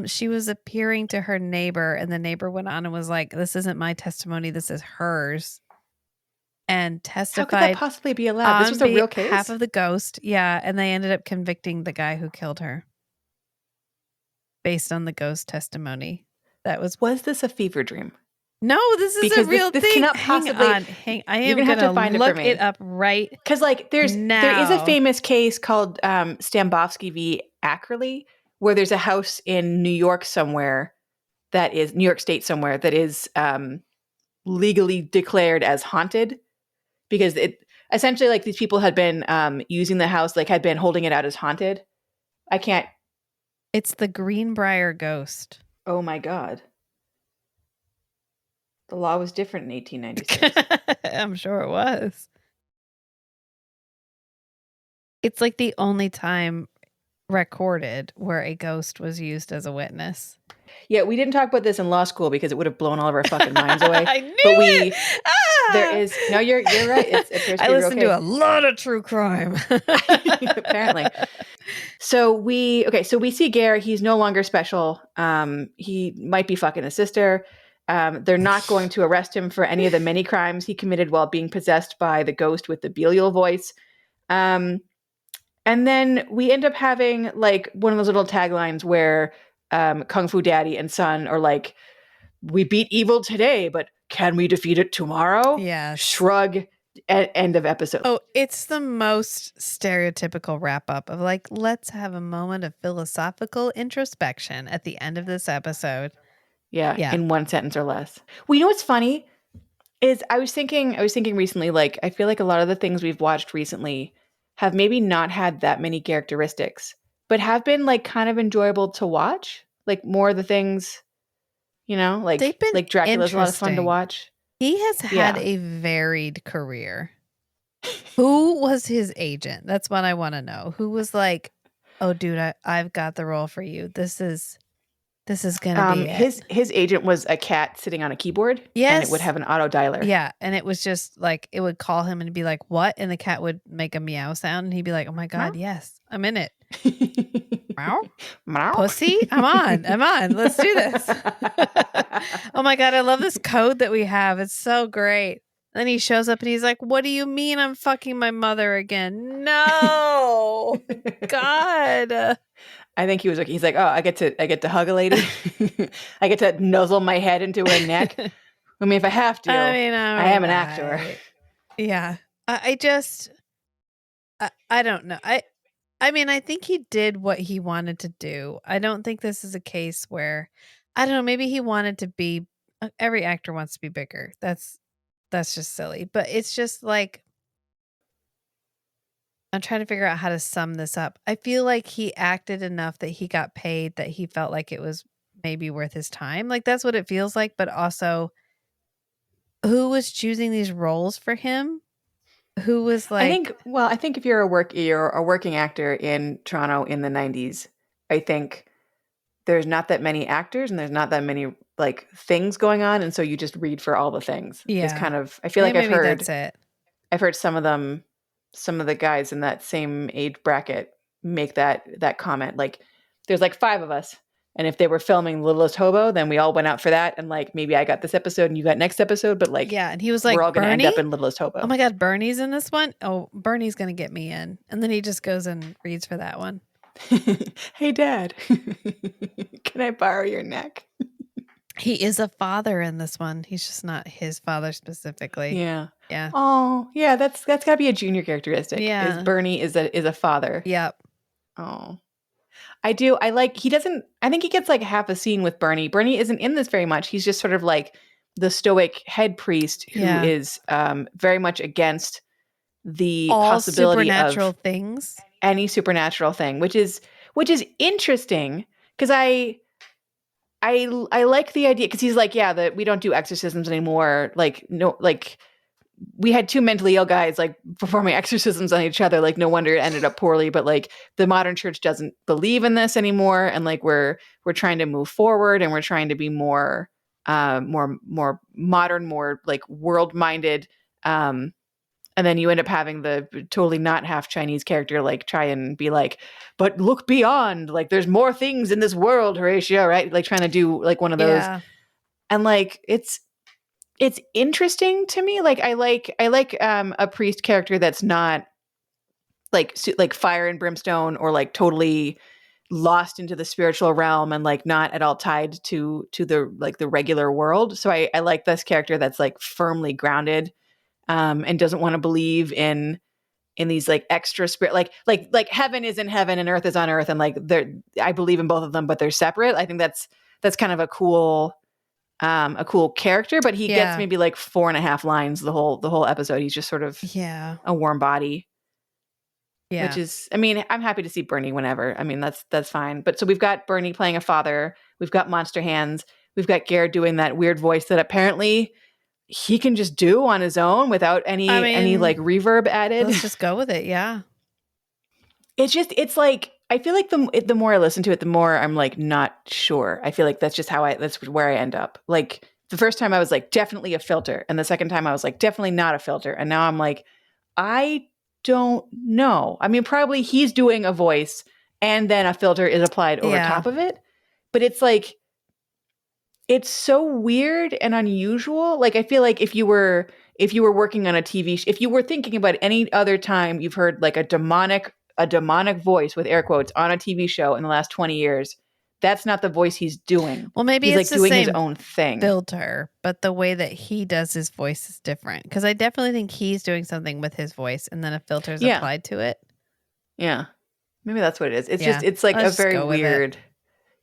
she was appearing to her neighbor, and the neighbor went on and was like, "This isn't my testimony. This is hers." And testified. How could that possibly be allowed? This was a real case. Half of the ghost, yeah, and they ended up convicting the guy who killed her based on the ghost testimony. Was this a fever dream? No, this is a real thing. This cannot possibly. I am going to find look it up right because, like, there is a famous case called Stambovsky v. Ackerley, where there's a house in New York State somewhere that is legally declared as haunted, because it essentially, like, these people had been using the house, like had been holding it out as haunted. It's the Greenbrier ghost. Oh my God. The law was different in 1896. I'm sure it was. It's like the only time recorded where a ghost was used as a witness. Yeah, we didn't talk about this in law school because it would have blown all of our fucking minds away. I knew it. There is no. You're right. I listen to a lot of true crime. Apparently. So we see Ger. He's no longer special. He might be fucking his sister. They're not going to arrest him for any of the many crimes he committed while being possessed by the ghost with the Belial voice. And then we end up having like one of those little taglines where Kung Fu Daddy and son are like, we beat evil today, but can we defeat it tomorrow? Yes. Shrug. End of episode. Oh, it's the most stereotypical wrap up of like, let's have a moment of philosophical introspection at the end of this episode. Yeah. In one sentence or less. Well, you know what's funny is I was thinking recently, like, I feel like a lot of the things we've watched recently have maybe not had that many characteristics, but have been like kind of enjoyable to watch. Like more of the things, like they've been like Dracula's a lot of fun to watch. He has had a varied career. Who was his agent? That's what I want to know. Who was like, oh, dude, I've got the role for you. This is gonna be it. His agent was a cat sitting on a keyboard. Yes. And it would have an auto dialer. Yeah. And it was just like, it would call him and be like, what? And the cat would make a meow sound and he'd be like, oh my God, yes, I'm in it. Meow. Meow. Pussy, I'm on. Let's do this. Oh my God, I love this code that we have. It's so great. And then he shows up and he's like, what do you mean I'm fucking my mother again? No. God. I think he was like, he's like, oh, I get to hug a lady. I get to nuzzle my head into her neck. I mean, if I have to, I am an actor. Yeah. I don't know. I mean, I think he did what he wanted to do. I don't think this is a case where, I don't know, maybe he wanted to be, every actor wants to be bigger. That's just silly. But it's just like, I'm trying to figure out how to sum this up. I feel like he acted enough that he got paid, that he felt like it was maybe worth his time. Like that's what it feels like. But also, who was choosing these roles for him? Who was like? I think if you're a working actor in Toronto in the 90s, I think there's not that many actors and there's not that many like things going on, and so you just read for all the things. Yeah, it's kind of. I feel like I've heard. That's it. I've heard some of the guys in that same age bracket make that comment. Like, there's like 5 of us. And if they were filming Littlest Hobo, then we all went out for that. And like, maybe I got this episode and you got next episode. But like, yeah. And he was like, we're all going to end up in Littlest Hobo. Oh my God, Bernie's in this one. Oh, Bernie's going to get me in. And then he just goes and reads for that one. Hey, Dad, can I borrow your neck? He is a father in this one. He's just not his father specifically. Yeah. Yeah. Oh, yeah. That's got to be a junior characteristic. Yeah. Is Bernie is a father. Yep. Oh. I do. I think he gets like half a scene with Bernie. Bernie isn't in this very much. He's just sort of like the stoic head priest who is very much against the possibility supernatural of things. Any supernatural thing, which is interesting because I like the idea because he's like, yeah, that we don't do exorcisms anymore. Like, no, like we had 2 mentally ill guys like performing exorcisms on each other. Like, no wonder it ended up poorly. But like, the modern church doesn't believe in this anymore, and like we're trying to move forward, and we're trying to be more modern, more like world minded. And then you end up having the totally not half Chinese character like try and be like, but look beyond. Like, there's more things in this world, Horatio, right? Like trying to do like one of those. Yeah. And like it's interesting to me. Like I like a priest character that's not like fire and brimstone or like totally lost into the spiritual realm and like not at all tied to the like the regular world. So I like this character that's like firmly grounded and doesn't want to believe in these like extra spirit like heaven is in heaven and earth is on earth and like I believe in both of them but they're separate. I think that's kind of a cool character, but he gets maybe like 4.5 lines the whole episode. He's just sort of a warm body. Yeah. Which is, I mean, I'm happy to see Bernie whenever. I mean, that's fine. But so we've got Bernie playing a father. We've got Monster Hands. We've got Ger doing that weird voice that apparently he can just do on his own without any like reverb added. Let's just go with it. Yeah. It's like, I feel like the more I listen to it, the more I'm like not sure. I feel like that's just that's where I end up. Like the first time I was like definitely a filter, and the second time I was like definitely not a filter, and now I'm like I don't know. I mean, probably he's doing a voice, and then a filter is applied over top of it. But it's like it's so weird and unusual. Like I feel like if you were working on a TV, if you were thinking about any other time you've heard like a demonic voice with air quotes on a TV show in the last 20 years, that's not the voice he's doing. Well, maybe he's it's like the doing his same own thing. filter, but the way that he does his voice is different. Because I definitely think he's doing something with his voice, and then a filter is applied to it. Yeah, maybe that's what it is. It's Yeah. just it's like Let's a just very go with it. weird.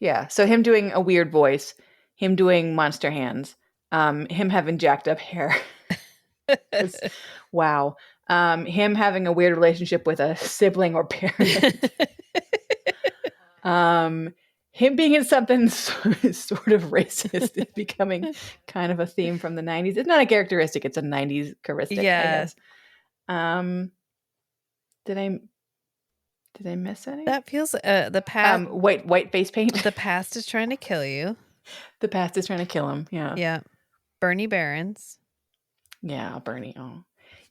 Yeah, so him doing a weird voice, him doing monster hands, him having jacked up hair. Wow. Him having a weird relationship with a sibling or parent. Him being in something sort of racist is becoming kind of a theme from the 90s. It's not a characteristic, it's a 90s charistic, Yeah. I guess. Did I miss any? That feels the past. White face paint. The past is trying to kill you. The past is trying to kill him. Yeah. Yeah. Bernie Behrens. Yeah, Bernie. Oh.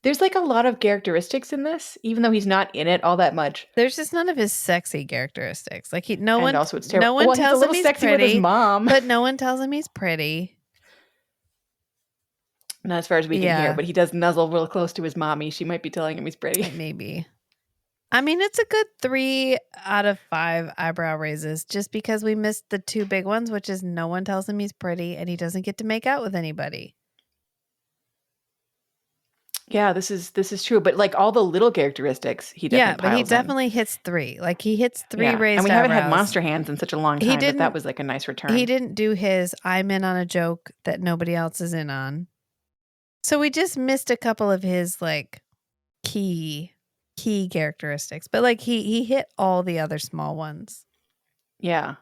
There's like a lot of characteristics in this, even though he's not in it all that much. There's just none of his sexy characteristics. Like no one also it's terrible. No one Well, tells he's a him little he's sexy pretty with his mom. but no one tells him he's pretty. Not as far as we can hear, but he does nuzzle real close to his mommy. She might be telling him he's pretty. Maybe. I mean, it's a good 3 out of 5 eyebrow raises just because we missed the 2 big ones, which is no one tells him he's pretty and he doesn't get to make out with anybody. Yeah, this is true. But like all the little characteristics, he definitely but he piles in. definitely hits 3. Like he hits 3 raised and we haven't had eyebrows. monster hands in such a long time. But that was like a nice return. He didn't do his I'm in on a joke that nobody else is in on. So we just missed a couple of his like key characteristics. But like he hit all the other small ones. Yeah.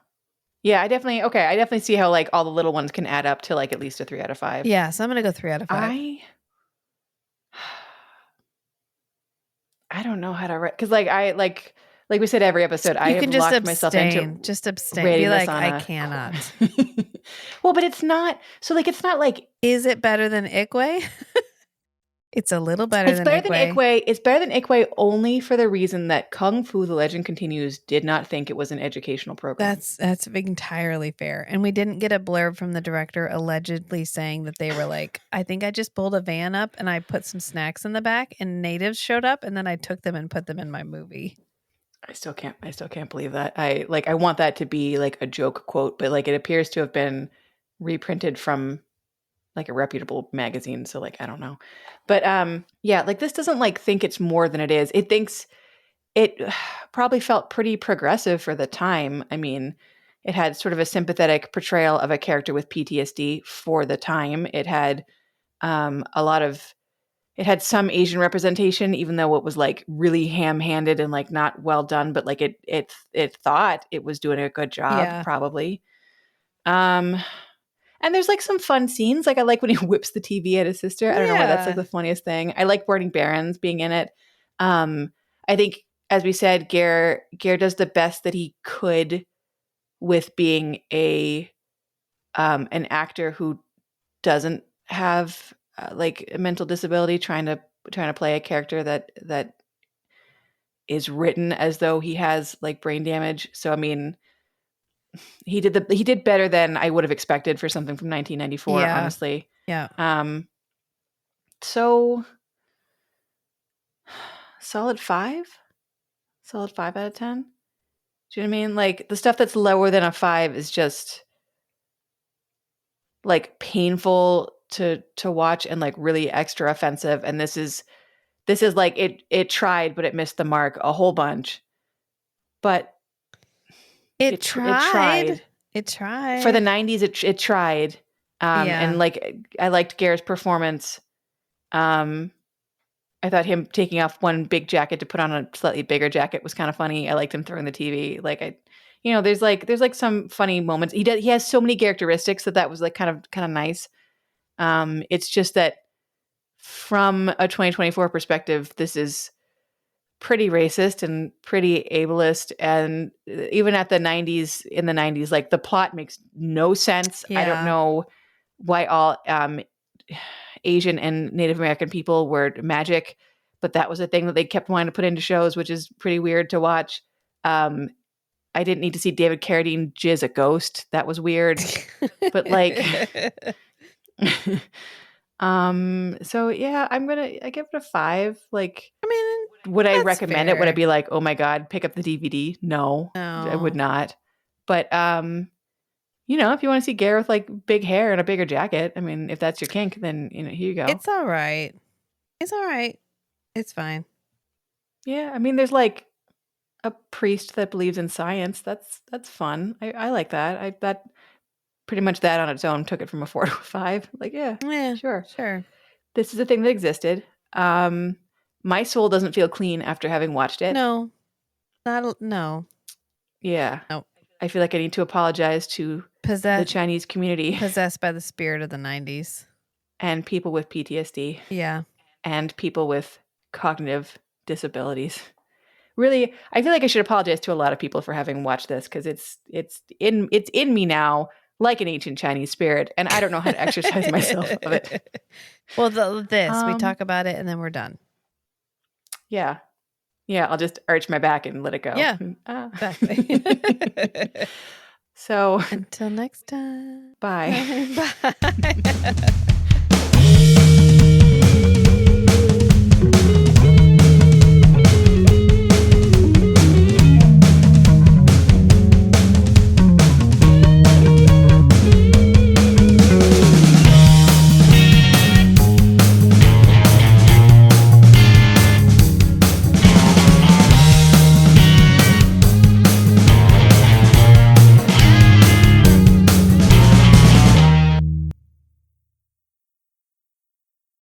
Yeah, I definitely see how like all the little ones can add up to like at least a 3 out of 5. Yeah, so I'm gonna go 3 out of 5. I don't know how to write because like we said every episode, I have locked myself into just abstain. Be like, I cannot. Well, but it's not so like it's not like is it better than Ikwe? It's a little better than Ikwe. It's better than Ikwe only for the reason that Kung Fu: The Legend Continues did not think it was an educational program. That's entirely fair. And we didn't get a blurb from the director allegedly saying that they were like, I think I just pulled a van up and I put some snacks in the back and natives showed up and then I took them and put them in my movie. I still can't believe that. I want that to be like a joke quote, but like it appears to have been reprinted from like a reputable magazine. So like, I don't know. But yeah, like this doesn't like think it's more than it is. It thinks it probably felt pretty progressive for the time. I mean, it had sort of a sympathetic portrayal of a character with PTSD for the time. It had it had some Asian representation, even though it was like really ham-handed and like not well done, but like it thought it was doing a good job, probably. And there's like some fun scenes. Like I like when he whips the TV at his sister. I don't know why that's like the funniest thing. I like Bernie Behrens being in it. I think, as we said, Ger does the best that he could with being an actor who doesn't have like a mental disability, trying to play a character that is written as though he has like brain damage. So I mean, he did better than I would have expected for something from 1994, honestly. Yeah. So solid 5 out of 10. Do you know what I mean? Like the stuff that's lower than a 5 is just like painful to watch and like really extra offensive. And this is like it tried, but it missed the mark a whole bunch. But it tried. It tried. For the 90s, it tried. And like I liked Ger's performance. I thought him taking off one big jacket to put on a slightly bigger jacket was kind of funny. I liked him throwing the TV. Like there's like some funny moments. He has so many characteristics that was like kind of nice. It's just that from a 2024 perspective, this is pretty racist and pretty ableist, and even at in the 90s, like the plot makes no sense. I don't know why all Asian and Native American people were magic, but that was a thing that they kept wanting to put into shows, which is pretty weird to watch. I didn't need to see David Carradine jizz a ghost. That was weird. But like so yeah, I give it a 5. Like, I mean, would I recommend it? Would I be like, oh my God, pick up the DVD? No, I would not. But you know, if you want to see Ger with like big hair and a bigger jacket, I mean, if that's your kink, then you know, here you go. It's all right. It's all right. It's fine. Yeah, I mean, there's like a priest that believes in science. That's fun. I like that. That pretty much that on its own took it from a 4 to a 5. Like, yeah, sure. This is a thing that existed. My soul doesn't feel clean after having watched it. No. No. Yeah. No. I feel like I need to apologize to the Chinese community. Possessed by the spirit of the 90s. And people with PTSD. Yeah. And people with cognitive disabilities. Really, I feel like I should apologize to a lot of people for having watched this because it's in me now, like an ancient Chinese spirit, and I don't know how to exercise myself of it. Well, we talk about it and then we're done. Yeah, I'll just arch my back and let it go. Yeah, exactly. So until next time. Bye. Bye.